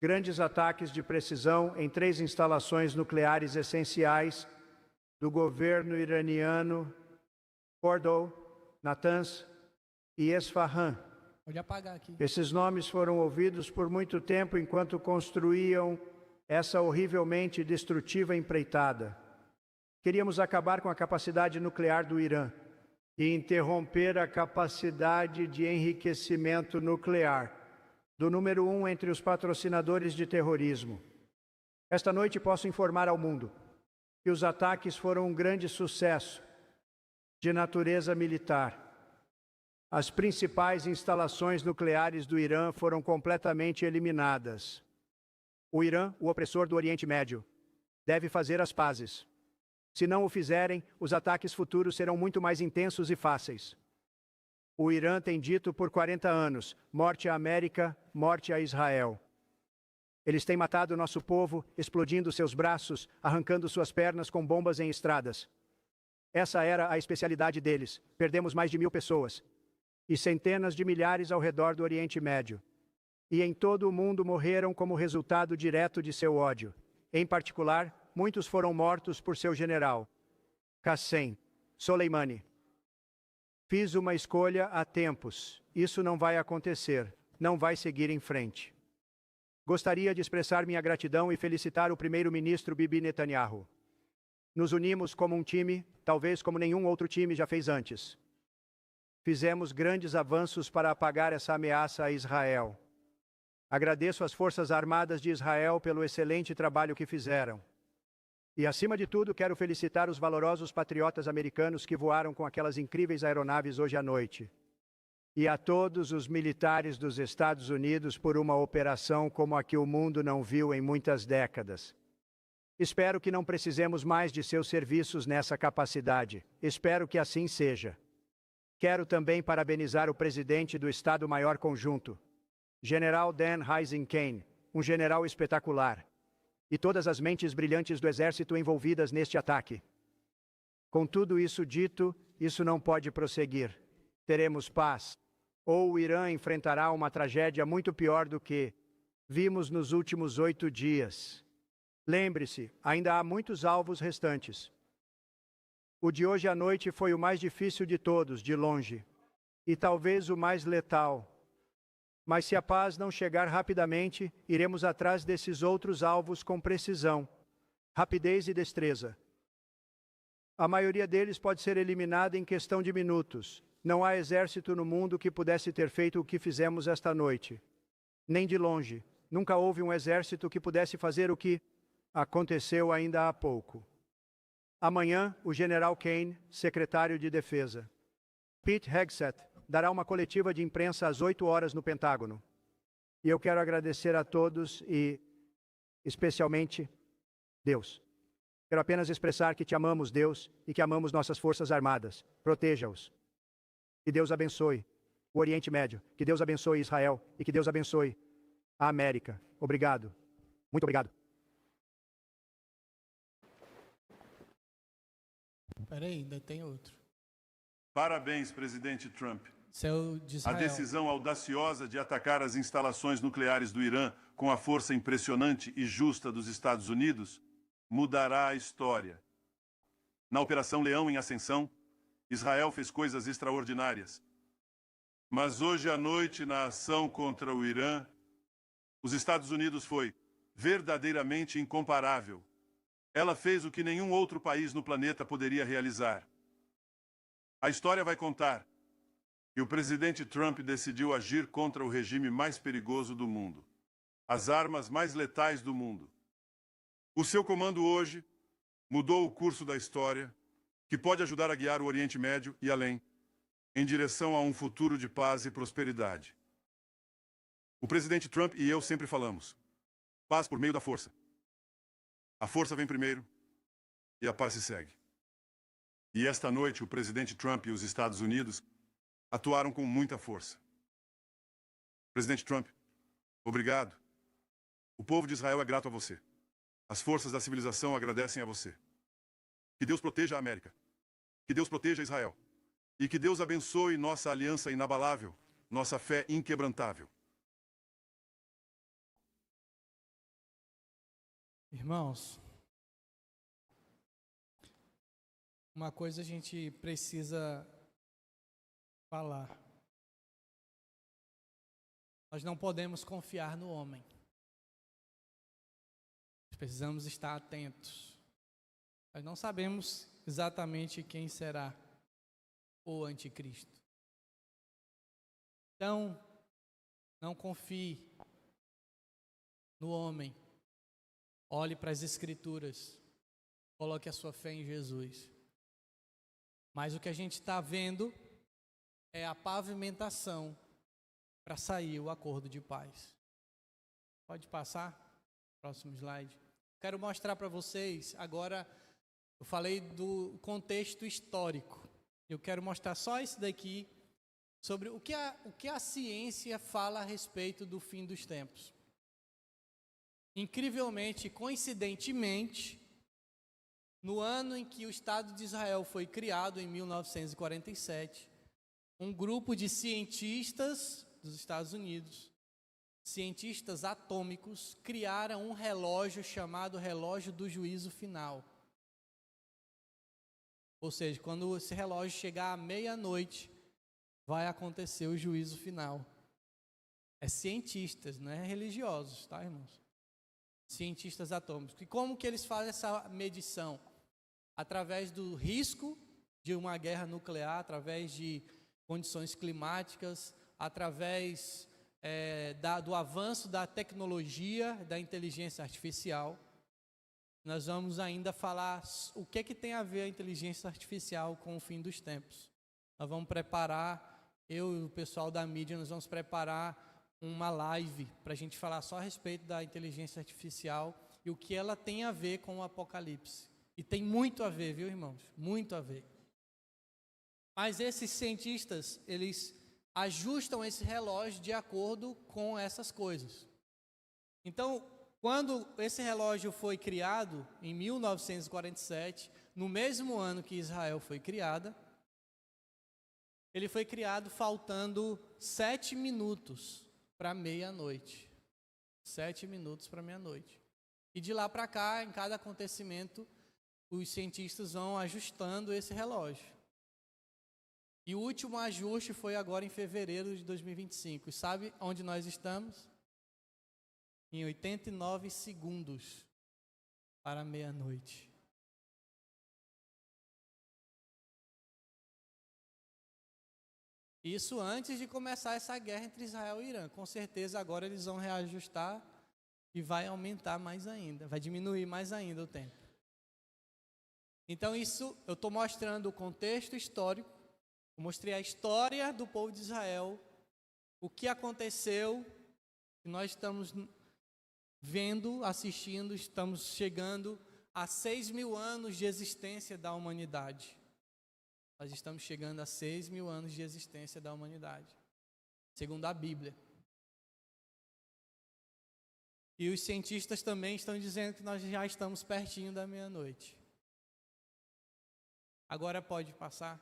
grandes ataques de precisão em 3 instalações nucleares essenciais do governo iraniano, Fordow, Natanz e Esfahan. Pode apagar aqui. Esses nomes foram ouvidos por muito tempo enquanto construíam essa horrivelmente destrutiva empreitada. Queríamos acabar com a capacidade nuclear do Irã e interromper a capacidade de enriquecimento nuclear do número 1 entre os patrocinadores de terrorismo. Esta noite posso informar ao mundo que os ataques foram um grande sucesso de natureza militar. As principais instalações nucleares do Irã foram completamente eliminadas. O Irã, o opressor do Oriente Médio, deve fazer as pazes. Se não o fizerem, os ataques futuros serão muito mais intensos e fáceis. O Irã tem dito por 40 anos, morte à América, morte a Israel. Eles têm matado nosso povo, explodindo seus braços, arrancando suas pernas com bombas em estradas. Essa era a especialidade deles. Perdemos mais de 1000 pessoas. E centenas de milhares ao redor do Oriente Médio. E em todo o mundo morreram como resultado direto de seu ódio. Em particular, muitos foram mortos por seu general, Qassem Soleimani. Fiz uma escolha há tempos. Isso não vai acontecer. Não vai seguir em frente. Gostaria de expressar minha gratidão e felicitar o primeiro-ministro Bibi Netanyahu. Nos unimos como um time, talvez como nenhum outro time já fez antes. Fizemos grandes avanços para apagar essa ameaça a Israel. Agradeço às Forças Armadas de Israel pelo excelente trabalho que fizeram. E, acima de tudo, quero felicitar os valorosos patriotas americanos que voaram com aquelas incríveis aeronaves hoje à noite. E a todos os militares dos Estados Unidos por uma operação como a que o mundo não viu em muitas décadas. Espero que não precisemos mais de seus serviços nessa capacidade. Espero que assim seja. Quero também parabenizar o presidente do Estado-Maior Conjunto, General Dan Heisenkane, um general espetacular, e todas as mentes brilhantes do Exército envolvidas neste ataque. Com tudo isso dito, isso não pode prosseguir. Teremos paz, ou o Irã enfrentará uma tragédia muito pior do que vimos nos últimos 8 dias. Lembre-se, ainda há muitos alvos restantes. O de hoje à noite foi o mais difícil de todos, de longe, e talvez o mais letal. Mas se a paz não chegar rapidamente, iremos atrás desses outros alvos com precisão, rapidez e destreza. A maioria deles pode ser eliminada em questão de minutos. Não há exército no mundo que pudesse ter feito o que fizemos esta noite. Nem de longe. Nunca houve um exército que pudesse fazer o que aconteceu ainda há pouco. Amanhã, o general Kane, secretário de Defesa, Pete Hegseth, dará uma coletiva de imprensa às 8 horas no Pentágono. E eu quero agradecer a todos e, especialmente, Deus. Quero apenas expressar que te amamos, Deus, e que amamos nossas Forças Armadas. Proteja-os. Que Deus abençoe o Oriente Médio. Que Deus abençoe Israel. E que Deus abençoe a América. Obrigado. Muito obrigado. Peraí, ainda tem outro. Parabéns, presidente Trump. Céu de A Israel. decisão audaciosa de atacar as instalações nucleares do Irã com a força impressionante e justa dos Estados Unidos mudará a história. Na Operação Leão em Ascensão, Israel fez coisas extraordinárias. Mas hoje à noite, na ação contra o Irã, os Estados Unidos foi verdadeiramente incomparável. Ela fez o que nenhum outro país no planeta poderia realizar. A história vai contar que o presidente Trump decidiu agir contra o regime mais perigoso do mundo, as armas mais letais do mundo. O seu comando hoje mudou o curso da história, que pode ajudar a guiar o Oriente Médio e além, em direção a um futuro de paz e prosperidade. O presidente Trump e eu sempre falamos: paz por meio da força. A força vem primeiro e a paz se segue. E esta noite o presidente Trump e os Estados Unidos atuaram com muita força. Presidente Trump, obrigado. O povo de Israel é grato a você. As forças da civilização agradecem a você. Que Deus proteja a América. Que Deus proteja Israel. E que Deus abençoe nossa aliança inabalável, nossa fé inquebrantável. Irmãos, uma coisa a gente precisa falar. Nós não podemos confiar no homem. Nós precisamos estar atentos. Nós não sabemos exatamente quem será o anticristo. Então, não confie no homem. Olhe para as Escrituras. Coloque a sua fé em Jesus. Mas o que a gente está vendo é a pavimentação para sair o acordo de paz. Pode passar? Próximo slide. Quero mostrar para vocês, agora, eu falei do contexto histórico. Eu quero mostrar só isso daqui, sobre o que a ciência fala a respeito do fim dos tempos. Incrivelmente, coincidentemente, no ano em que o Estado de Israel foi criado, em 1947, um grupo de cientistas dos Estados Unidos, cientistas atômicos, criaram um relógio chamado relógio do juízo final. Ou seja, quando esse relógio chegar à meia-noite, vai acontecer o juízo final. É cientistas, não é religiosos, tá, irmãos? Cientistas atômicos. E como que eles fazem essa medição? Através do risco de uma guerra nuclear, através de condições climáticas, através do avanço da tecnologia, da inteligência artificial. Nós vamos ainda falar o que tem a ver a inteligência artificial com o fim dos tempos. Nós vamos preparar, eu e o pessoal da mídia, nós vamos preparar uma live para a gente falar só a respeito da inteligência artificial e o que ela tem a ver com o Apocalipse. E tem muito a ver, viu, irmãos? Muito a ver. Mas esses cientistas, eles ajustam esse relógio de acordo com essas coisas. Então, quando esse relógio foi criado, em 1947, no mesmo ano que Israel foi criada, ele foi criado faltando 7 minutos para meia-noite. 7 minutos para meia-noite. E de lá para cá, em cada acontecimento, os cientistas vão ajustando esse relógio. E o último ajuste foi agora em fevereiro de 2025. E sabe onde nós estamos? Em 89 segundos para meia-noite. Isso antes de começar essa guerra entre Israel e Irã. Com certeza agora eles vão reajustar e vai aumentar mais ainda, vai diminuir mais ainda o tempo. Então isso, eu estou mostrando o contexto histórico, eu mostrei a história do povo de Israel, o que aconteceu, e nós estamos vendo, assistindo, estamos chegando a 6.000 anos de existência da humanidade. Nós estamos chegando a 6.000 anos de existência da humanidade, segundo a Bíblia. E os cientistas também estão dizendo que nós já estamos pertinho da meia-noite. Agora pode passar.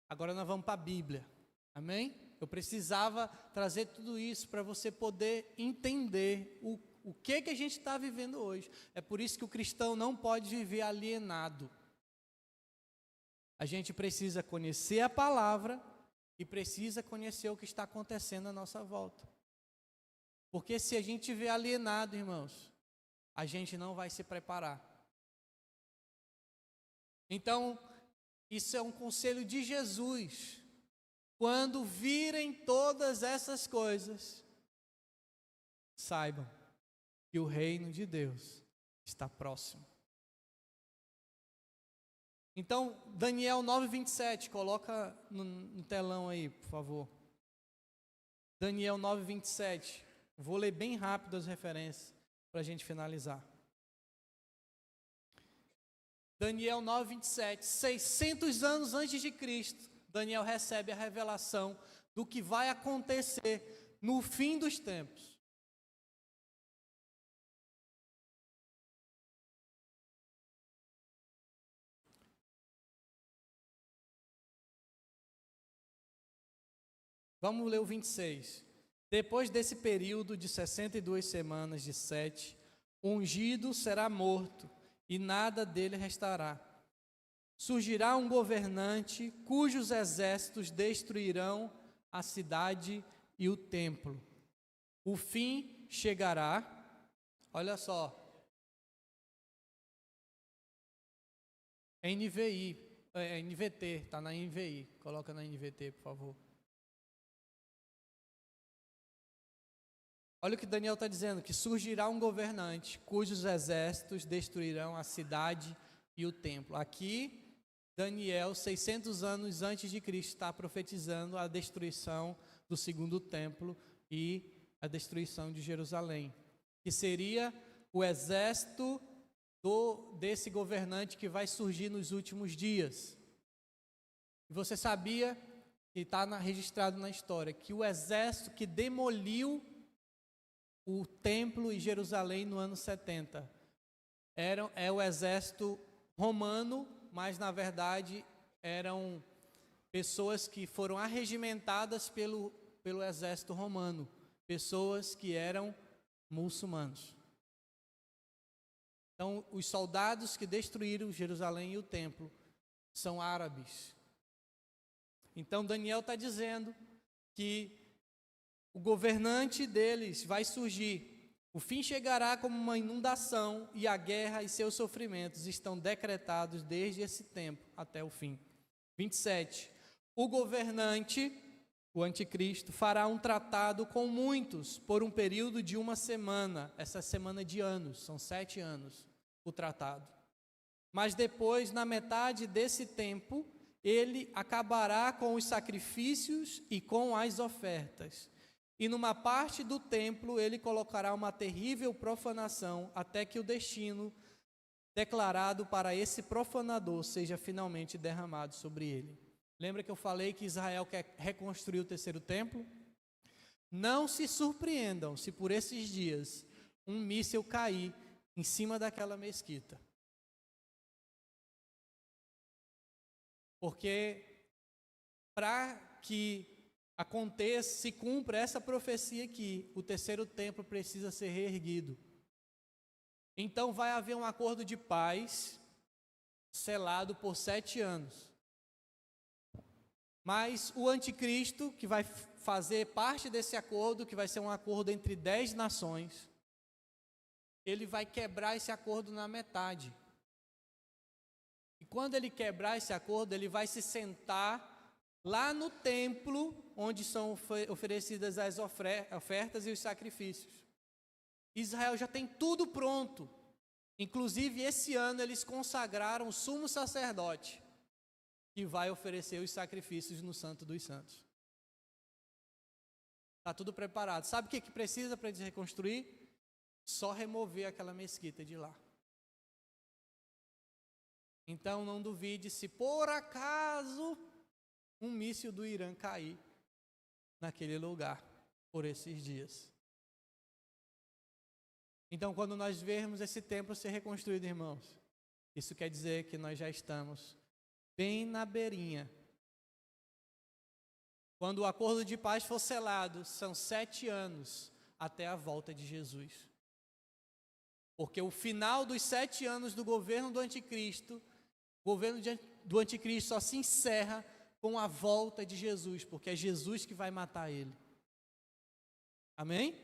Agora nós vamos para a Bíblia. Amém? Eu precisava trazer tudo isso para você poder entender o que a gente está vivendo hoje. É por isso que o cristão não pode viver alienado. A gente precisa conhecer a palavra e precisa conhecer o que está acontecendo à nossa volta. Porque se a gente estiver alienado, irmãos, a gente não vai se preparar. Então, isso é um conselho de Jesus. Quando virem todas essas coisas, saibam que o reino de Deus está próximo. Então, Daniel 9:27, coloca no telão aí, por favor. Daniel 9:27. Vou ler bem rápido as referências para a gente finalizar. Daniel 9:27. 600 anos antes de Cristo, Daniel recebe a revelação do que vai acontecer no fim dos tempos. Vamos ler o 26. Depois desse período de 62 semanas de 7, o ungido será morto e nada dele restará. Surgirá um governante cujos exércitos destruirão a cidade e o templo. O fim chegará. Olha só. NVT, está na NVI. Coloca na NVT, por favor. Olha o que Daniel está dizendo, que surgirá um governante cujos exércitos destruirão a cidade e o templo. Aqui, Daniel, 600 anos antes de Cristo, está profetizando a destruição do segundo templo e a destruição de Jerusalém, que seria o exército desse governante que vai surgir nos últimos dias. E você sabia, que está registrado na história, que o exército que demoliu o templo e Jerusalém no ano 70. É o exército romano, mas na verdade eram pessoas que foram arregimentadas pelo exército romano, pessoas que eram muçulmanos. Então, os soldados que destruíram Jerusalém e o templo são árabes. Então, Daniel está dizendo que o governante deles vai surgir. O fim chegará como uma inundação e a guerra e seus sofrimentos estão decretados desde esse tempo até o fim. 27. O governante, o anticristo, fará um tratado com muitos por um período de 1 semana. Essa semana de anos, são 7 anos o tratado. Mas depois, na metade desse tempo, ele acabará com os sacrifícios e com as ofertas. E numa parte do templo ele colocará uma terrível profanação, até que o destino declarado para esse profanador seja finalmente derramado sobre ele. Lembra que eu falei que Israel quer reconstruir o terceiro templo? Não se surpreendam se por esses dias um míssil cair em cima daquela mesquita. Porque para que aconteça, se cumpra essa profecia aqui, o terceiro templo precisa ser reerguido. Então vai haver um acordo de paz selado por 7 anos. Mas o anticristo, que vai fazer parte desse acordo, que vai ser um acordo entre 10 nações, ele vai quebrar esse acordo na metade. E quando ele quebrar esse acordo, ele vai se sentar lá no templo, onde são oferecidas as ofertas e os sacrifícios. Israel já tem tudo pronto. Inclusive, esse ano eles consagraram o sumo sacerdote, que vai oferecer os sacrifícios no Santo dos Santos. Está tudo preparado. Sabe o que precisa para eles reconstruir? Só remover aquela mesquita de lá. Então não duvide se por acaso um míssil do Irã cair naquele lugar por esses dias. Então, quando nós vermos esse templo ser reconstruído, irmãos, isso quer dizer que nós já estamos bem na beirinha. Quando o acordo de paz for selado, são 7 anos até a volta de Jesus. Porque o final dos 7 anos do governo do anticristo, o governo do anticristo só se encerra com a volta de Jesus, porque é Jesus que vai matar ele. Amém?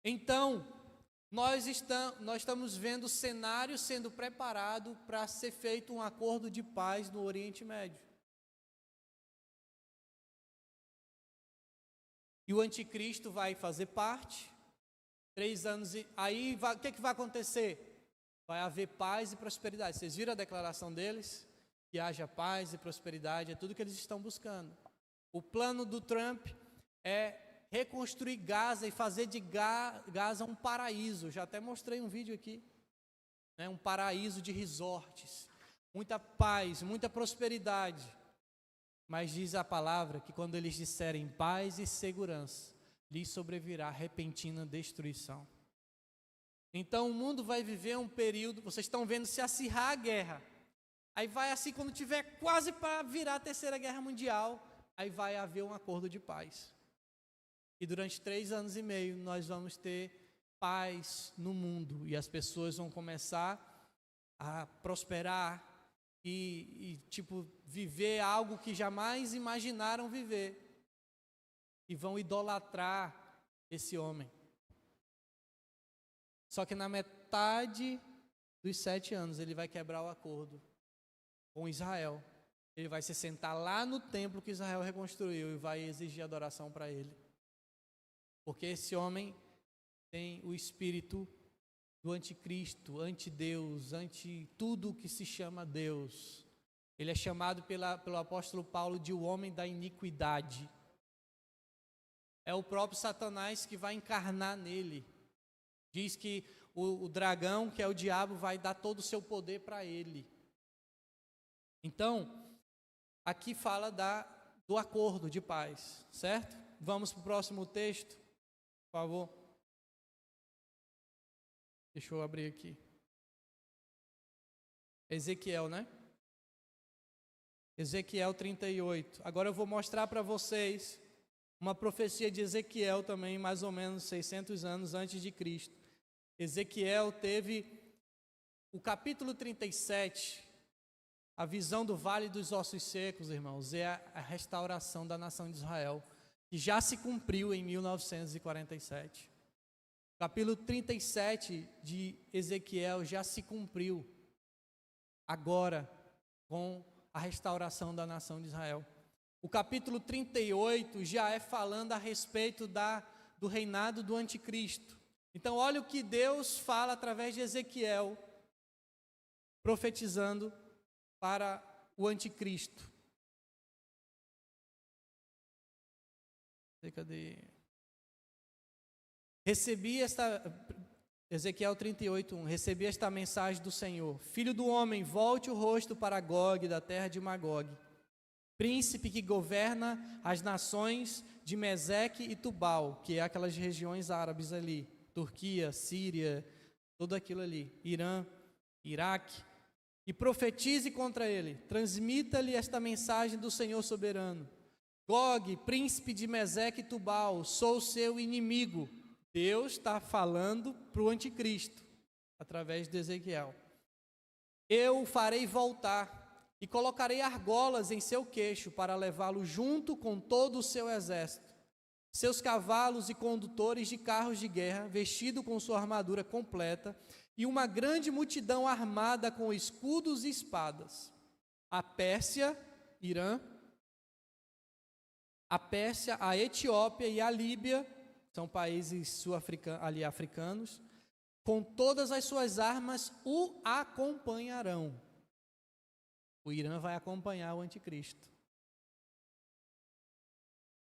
Então, nós estamos vendo o cenário sendo preparado para ser feito um acordo de paz no Oriente Médio. E o anticristo vai fazer parte, 3 anos, e aí o que vai acontecer? Vai haver paz e prosperidade. Vocês viram a declaração deles? Que haja paz e prosperidade, é tudo que eles estão buscando. O plano do Trump é reconstruir Gaza e fazer de Gaza um paraíso. Já até mostrei um vídeo aqui. Um paraíso de resorts. Muita paz, muita prosperidade. Mas diz a palavra que quando eles disserem paz e segurança, lhes sobrevirá repentina destruição. Então o mundo vai viver um período, vocês estão vendo se acirrar a guerra. Aí vai assim, quando tiver quase para virar a terceira guerra mundial, aí vai haver um acordo de paz. E durante 3 anos e meio nós vamos ter paz no mundo. E as pessoas vão começar a prosperar e viver algo que jamais imaginaram viver. E vão idolatrar esse homem. Só que na metade dos 7 anos ele vai quebrar o acordo com Israel. Ele vai se sentar lá no templo que Israel reconstruiu e vai exigir adoração para ele. Porque esse homem tem o espírito do anticristo, anti-Deus, anti tudo que se chama Deus. Ele é chamado pelo apóstolo Paulo de o homem da iniquidade. É o próprio Satanás que vai encarnar nele. Diz que o dragão, que é o diabo, vai dar todo o seu poder para ele. Então, aqui fala do acordo de paz, certo? Vamos para o próximo texto, por favor. Deixa eu abrir aqui. Ezequiel, né? Ezequiel 38. Agora eu vou mostrar para vocês uma profecia de Ezequiel também, mais ou menos 600 anos antes de Cristo. Ezequiel teve o capítulo 37, a visão do Vale dos Ossos Secos, irmãos, é a restauração da nação de Israel, que já se cumpriu em 1947. O capítulo 37 de Ezequiel já se cumpriu agora com a restauração da nação de Israel. O capítulo 38 já é falando a respeito do reinado do anticristo. Então, olha o que Deus fala através de Ezequiel, profetizando para o anticristo. Cadê? Ezequiel 38:1. Recebi esta mensagem do Senhor: Filho do homem, volte o rosto para Gog, da terra de Magog, príncipe que governa as nações de Meseque e Tubal, que é aquelas regiões árabes ali, Turquia, Síria, tudo aquilo ali, Irã, Iraque, e profetize contra ele, transmita-lhe esta mensagem do Senhor soberano: Gog, príncipe de Meseque e Tubal, sou seu inimigo. Deus está falando para o anticristo, através de Ezequiel. Eu o farei voltar e colocarei argolas em seu queixo para levá-lo junto com todo o seu exército, seus cavalos e condutores de carros de guerra, vestido com sua armadura completa, e uma grande multidão armada com escudos e espadas. A Pérsia, Irã, a Pérsia, a Etiópia e a Líbia, são países sul-africanos, africanos, com todas as suas armas o acompanharão. O Irã vai acompanhar o anticristo.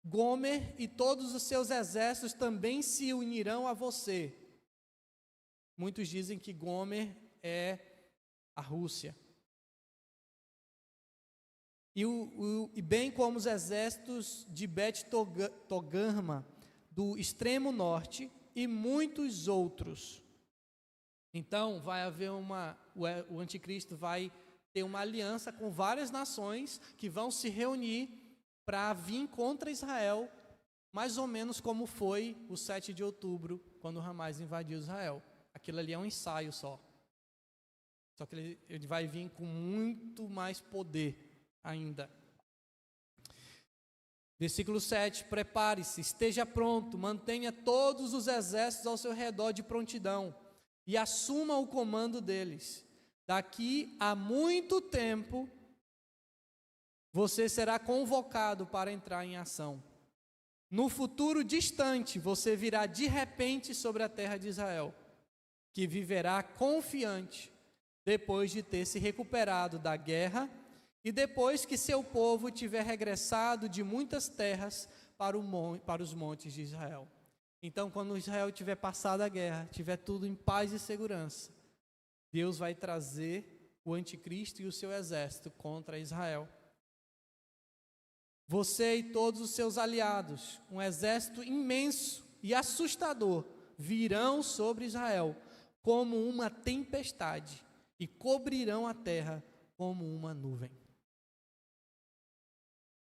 Gomer e todos os seus exércitos também se unirão a você. Muitos dizem que Gomer é a Rússia. E bem como os exércitos de Bet-Togarma, do extremo norte, e muitos outros. Então, vai haver o anticristo vai ter uma aliança com várias nações que vão se reunir para vir contra Israel, mais ou menos como foi o 7 de outubro, quando o Hamas invadiu Israel. Aquilo ali é um ensaio só. Só que ele vai vir com muito mais poder ainda. Versículo 7, prepare-se, esteja pronto, mantenha todos os exércitos ao seu redor de prontidão e assuma o comando deles. Daqui a muito tempo, você será convocado para entrar em ação. No futuro distante, você virá de repente sobre a terra de Israel, que viverá confiante, depois de ter se recuperado da guerra, e depois que seu povo tiver regressado de muitas terras para os montes de Israel. Então, quando Israel tiver passado a guerra, tiver tudo em paz e segurança, Deus vai trazer o anticristo e o seu exército contra Israel. Você e todos os seus aliados, um exército imenso e assustador, virão sobre Israel como uma tempestade e cobrirão a terra como uma nuvem.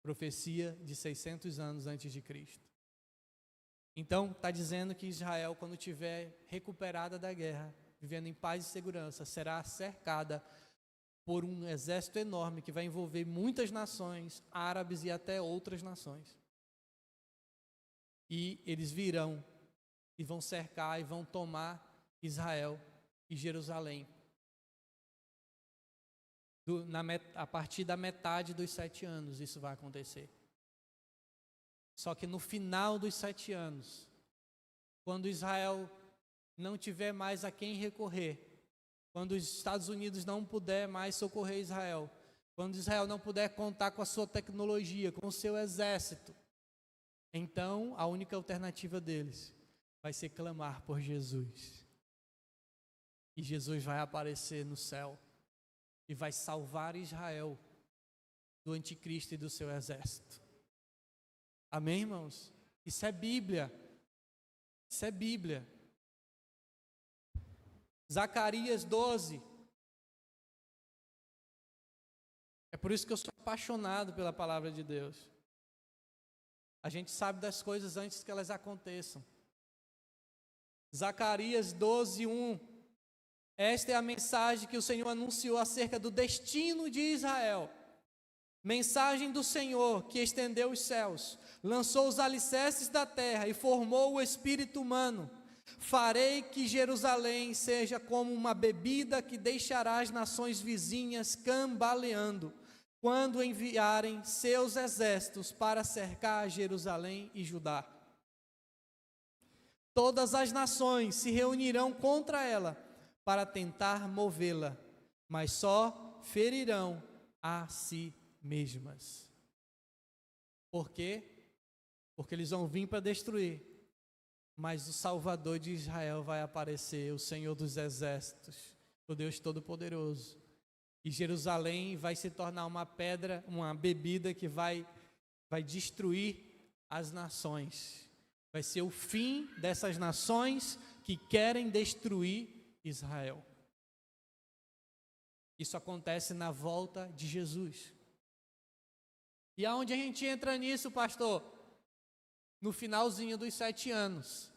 Profecia de 600 anos antes de Cristo. Então, está dizendo que Israel, quando estiver recuperada da guerra, vivendo em paz e segurança, será cercada por um exército enorme que vai envolver muitas nações, árabes e até outras nações. E eles virão e vão cercar e vão tomar Israel e Jerusalém. A partir da metade dos 7 anos isso vai acontecer. Só que no final dos 7 anos, quando Israel não tiver mais a quem recorrer, quando os Estados Unidos não puder mais socorrer Israel, quando Israel não puder contar com a sua tecnologia, com o seu exército, então a única alternativa deles vai ser clamar por Jesus. E Jesus vai aparecer no céu e vai salvar Israel do anticristo e do seu exército. Amém, irmãos? Isso é Bíblia. Isso é Bíblia. Zacarias 12. É por isso que eu sou apaixonado pela palavra de Deus. A gente sabe das coisas antes que elas aconteçam. Zacarias 12, 1. Esta é a mensagem que o Senhor anunciou acerca do destino de Israel. Mensagem do Senhor que estendeu os céus, lançou os alicerces da terra e formou o espírito humano. Farei que Jerusalém seja como uma bebida que deixará as nações vizinhas cambaleando, quando enviarem seus exércitos para cercar Jerusalém e Judá. Todas as nações se reunirão contra ela para tentar movê-la, mas só ferirão a si mesmas. Por quê? porque eles vão vir para destruir. Mas o Salvador de Israel vai aparecer, o Senhor dos Exércitos, o Deus Todo-Poderoso. E Jerusalém vai se tornar uma pedra, uma bebida que vai destruir as nações. Vai ser o fim dessas nações que querem destruir Israel. Isso acontece na volta de Jesus. E aonde a gente entra nisso, pastor? No finalzinho dos 7 anos.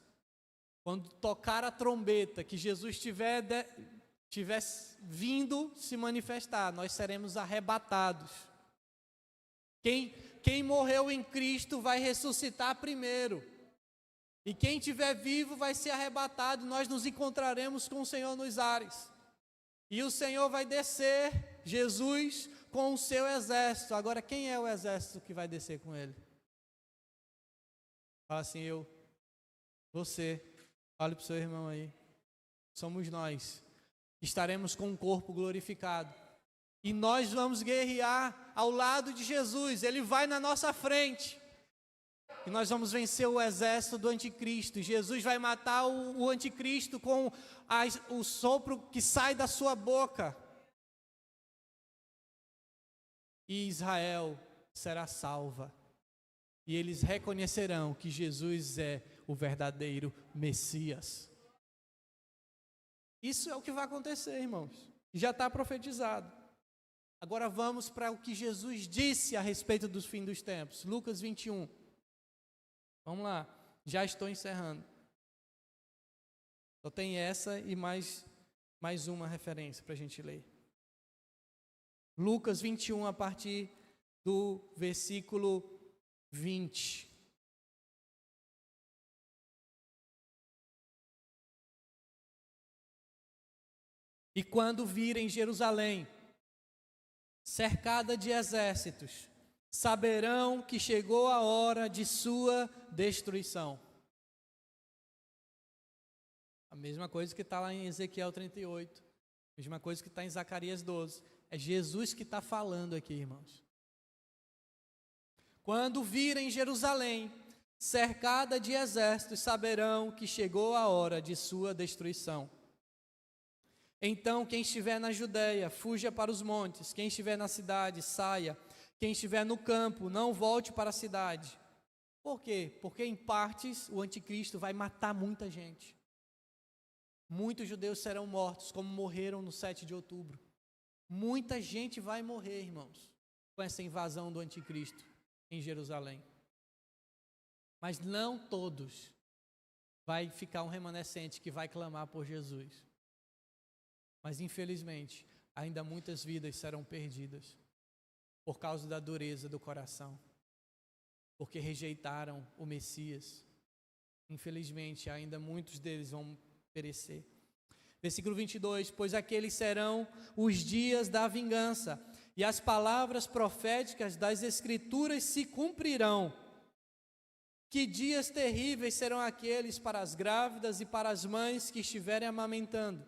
Quando tocar a trombeta, que Jesus tivesse vindo se manifestar, nós seremos arrebatados. Quem morreu em Cristo vai ressuscitar primeiro. E quem estiver vivo vai ser arrebatado. Nós nos encontraremos com o Senhor nos ares. E o Senhor vai descer, Jesus, com o seu exército. Agora, quem é o exército que vai descer com ele? Fala assim, eu, você, olhe para o seu irmão aí. Somos nós. Estaremos com um corpo glorificado. E nós vamos guerrear ao lado de Jesus. Ele vai na nossa frente. E nós vamos vencer o exército do anticristo. Jesus vai matar o anticristo com o sopro que sai da sua boca. E Israel será salva. E eles reconhecerão que Jesus é o verdadeiro Messias. Isso é o que vai acontecer, irmãos. Já está profetizado. Agora vamos para o que Jesus disse a respeito do fim dos tempos. Lucas 21. Vamos lá, já estou encerrando. Só tem essa e mais uma referência para a gente ler. Lucas 21, a partir do versículo 20. E quando virem Jerusalém cercada de exércitos, saberão que chegou a hora de sua destruição. A mesma coisa que está lá em Ezequiel 38. A mesma coisa que está em Zacarias 12. É Jesus que está falando aqui, irmãos. Quando virem Jerusalém cercada de exércitos, saberão que chegou a hora de sua destruição. Então, quem estiver na Judeia, fuja para os montes. Quem estiver na cidade, saia. Quem estiver no campo, não volte para a cidade. Por quê? Porque em partes o anticristo vai matar muita gente. Muitos judeus serão mortos, como morreram no 7 de outubro. Muita gente vai morrer, irmãos, com essa invasão do anticristo em Jerusalém. Mas não todos. Vai ficar um remanescente que vai clamar por Jesus. Mas infelizmente, ainda muitas vidas serão perdidas por causa da dureza do coração, porque rejeitaram o Messias. Infelizmente, ainda muitos deles vão perecer. Versículo 22, pois aqueles serão os dias da vingança, e as palavras proféticas das Escrituras se cumprirão. Que dias terríveis serão aqueles para as grávidas e para as mães que estiverem amamentando,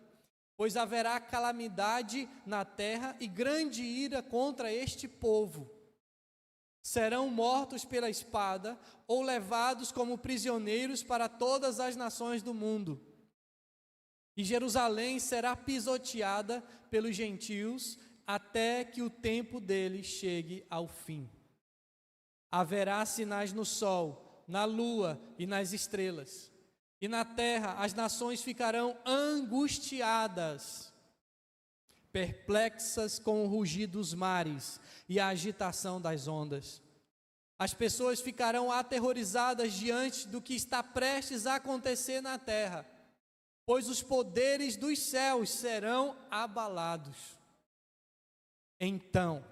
pois haverá calamidade na terra e grande ira contra este povo. Serão mortos pela espada ou levados como prisioneiros para todas as nações do mundo. E Jerusalém será pisoteada pelos gentios até que o tempo deles chegue ao fim. Haverá sinais no sol, na lua e nas estrelas. E na terra as nações ficarão angustiadas, perplexas com o rugir dos mares e a agitação das ondas. As pessoas ficarão aterrorizadas diante do que está prestes a acontecer na terra, pois os poderes dos céus serão abalados. Então,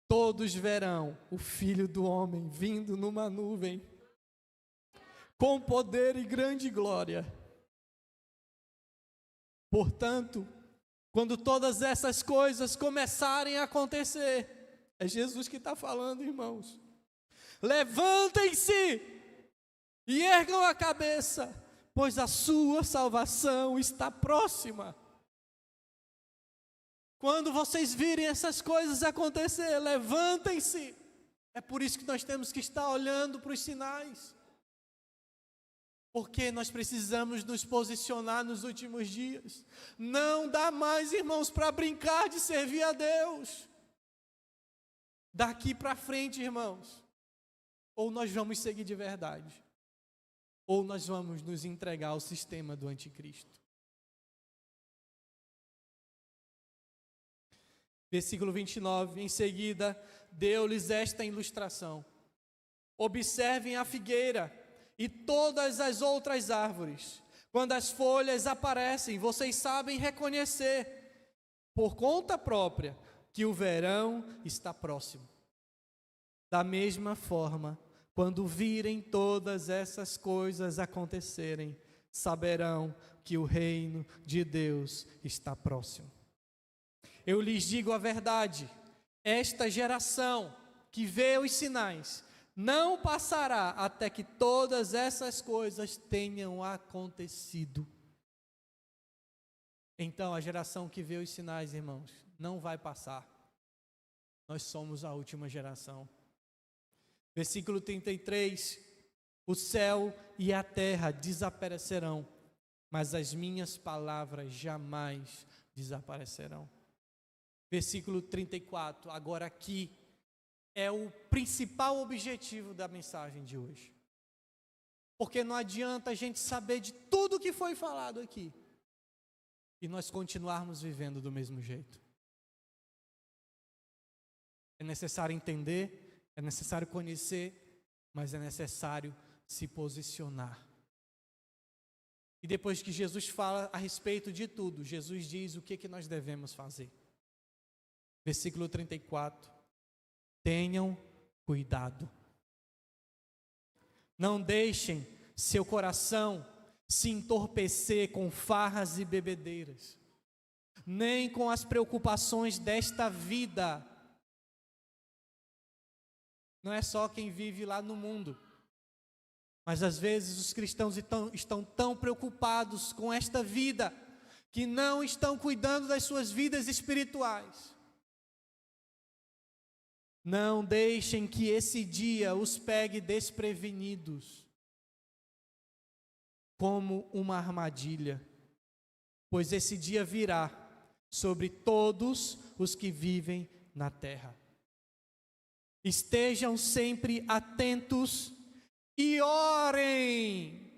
todos verão o Filho do Homem vindo numa nuvem, com poder e grande glória. Portanto, quando todas essas coisas começarem a acontecer, é Jesus que está falando, irmãos. Levantem-se e ergam a cabeça, pois a sua salvação está próxima. Quando vocês virem essas coisas acontecer, levantem-se É por isso que nós temos que estar olhando para os sinais. Porque nós precisamos nos posicionar nos últimos dias. Não dá mais, irmãos, para brincar de servir a Deus. Daqui para frente, irmãos, ou nós vamos seguir de verdade, ou nós vamos nos entregar ao sistema do anticristo. Versículo 29, em seguida, deu-lhes esta ilustração. Observem a figueira e todas as outras árvores. Quando as folhas aparecem, vocês sabem reconhecer, por conta própria, que o verão está próximo. Da mesma forma, quando virem todas essas coisas acontecerem, saberão que o reino de Deus está próximo. Eu lhes digo a verdade, esta geração que vê os sinais não passará até que todas essas coisas tenham acontecido. Então, a geração que vê os sinais, irmãos, não vai passar. Nós somos a última geração. Versículo 33, o céu e a terra desaparecerão, mas as minhas palavras jamais desaparecerão. Versículo 34, agora aqui é o principal objetivo da mensagem de hoje. Porque não adianta a gente saber de tudo que foi falado aqui e nós continuarmos vivendo do mesmo jeito. É necessário entender, é necessário conhecer, mas é necessário se posicionar. E depois que Jesus fala a respeito de tudo, Jesus diz o que nós devemos fazer. Versículo 34. Tenham cuidado. Não deixem seu coração se entorpecer com farras e bebedeiras, nem com as preocupações desta vida. Não é só quem vive lá no mundo, mas às vezes os cristãos estão tão preocupados com esta vida, que não estão cuidando das suas vidas espirituais. Não deixem que esse dia os pegue desprevenidos, como uma armadilha, pois esse dia virá sobre todos os que vivem na terra. Estejam sempre atentos e orem,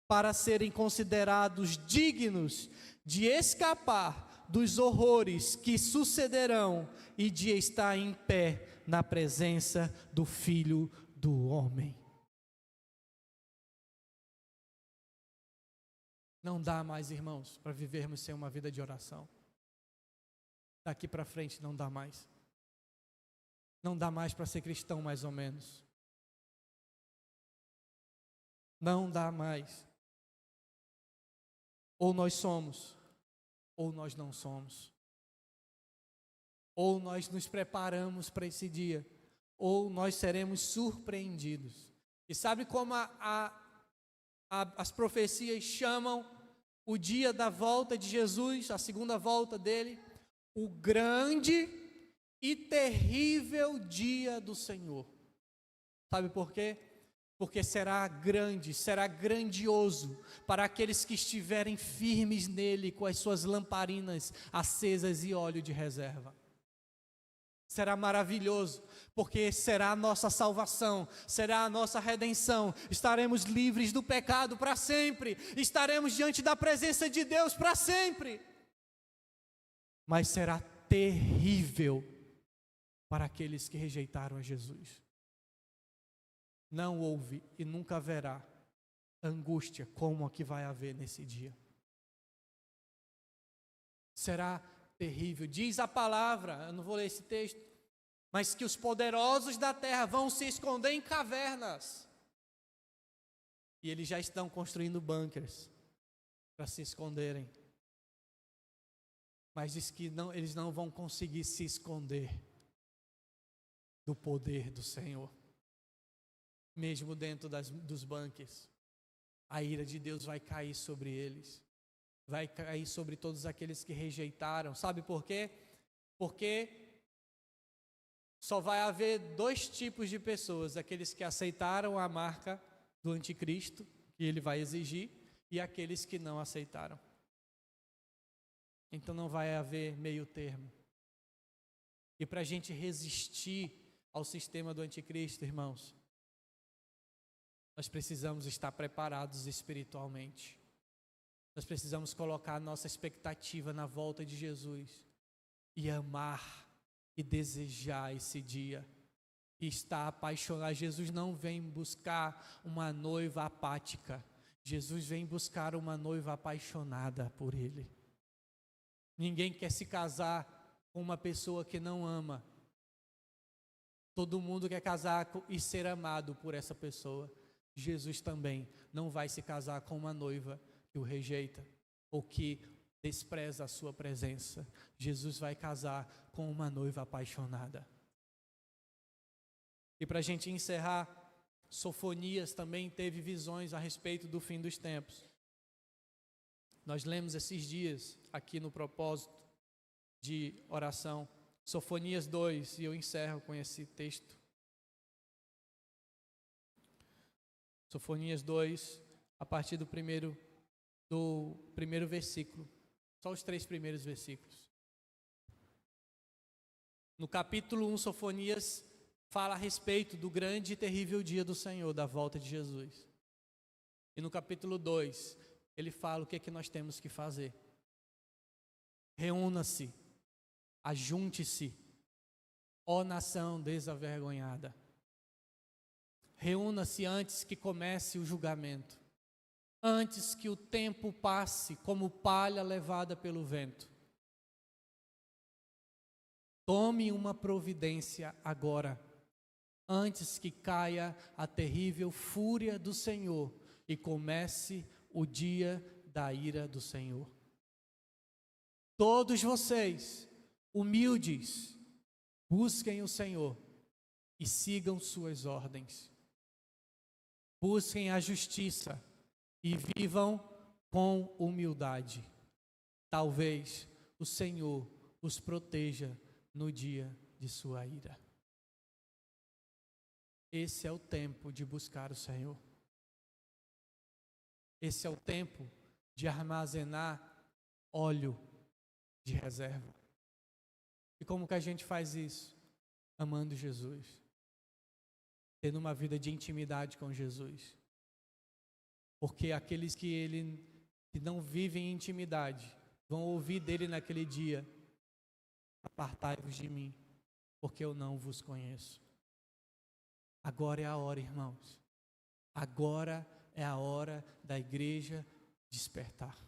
para serem considerados dignos de escapar dos horrores que sucederão e de estar em pé na presença do Filho do Homem. Não dá mais, irmãos, para vivermos sem uma vida de oração. Daqui para frente não dá mais. Não dá mais para ser cristão mais ou menos. Não dá mais. Ou nós somos, ou nós não somos. Ou nós nos preparamos para esse dia, ou nós seremos surpreendidos. E sabe como as profecias chamam o dia da volta de Jesus, a segunda volta dele? O grande e terrível dia do Senhor. Sabe por quê? Porque será grande, será grandioso para aqueles que estiverem firmes nele com as suas lamparinas acesas e óleo de reserva. Será maravilhoso, porque será a nossa salvação, será a nossa redenção. Estaremos livres do pecado para sempre, estaremos diante da presença de Deus para sempre. Mas será terrível para aqueles que rejeitaram a Jesus. Não houve e nunca haverá angústia como a que vai haver nesse dia. Será terrível. Diz a palavra, eu não vou ler esse texto, mas que os poderosos da terra vão se esconder em cavernas. E eles já estão construindo bunkers para se esconderem. Mas diz que eles não vão conseguir se esconder do poder do Senhor. Mesmo dentro dos bunkers, a ira de Deus vai cair sobre eles. Vai cair sobre todos aqueles que rejeitaram. Sabe por quê? Porque só vai haver dois tipos de pessoas: aqueles que aceitaram a marca do anticristo, que ele vai exigir, e aqueles que não aceitaram. Então não vai haver meio termo. E para a gente resistir ao sistema do anticristo, irmãos, nós precisamos estar preparados espiritualmente. Nós precisamos colocar a nossa expectativa na volta de Jesus e amar e desejar esse dia e estar apaixonado. Jesus não vem buscar uma noiva apática. Jesus vem buscar uma noiva apaixonada por Ele. Ninguém quer se casar com uma pessoa que não ama. Todo mundo quer casar e ser amado por essa pessoa. Jesus também não vai se casar com uma noiva que o rejeita ou que despreza a sua presença. Jesus vai casar com uma noiva apaixonada. E para a gente encerrar, Sofonias também teve visões a respeito do fim dos tempos. Nós lemos esses dias aqui no propósito de oração, Sofonias 2, e eu encerro com esse texto. Sofonias 2, a partir do primeiro versículo, só os 3 primeiros versículos. No capítulo 1, Sofonias fala a respeito do grande e terrível dia do Senhor, da volta de Jesus. E no capítulo 2, ele fala o que é que nós temos que fazer. Reúna-se, ajunte-se, ó nação desavergonhada. Reúna-se antes que comece o julgamento, antes que o tempo passe como palha levada pelo vento. Tome uma providência agora, antes que caia a terrível fúria do Senhor e comece o dia da ira do Senhor. Todos vocês, humildes, busquem o Senhor e sigam suas ordens. Busquem a justiça e vivam com humildade. Talvez o Senhor os proteja no dia de sua ira. Esse é o tempo de buscar o Senhor. Esse é o tempo de armazenar óleo de reserva. E como que a gente faz isso? Amando Jesus. Tendo uma vida de intimidade com Jesus. Porque aqueles que não vivem em intimidade vão ouvir dele naquele dia: apartai-vos de mim, porque eu não vos conheço. Agora é a hora, irmãos. Agora é a hora da igreja despertar.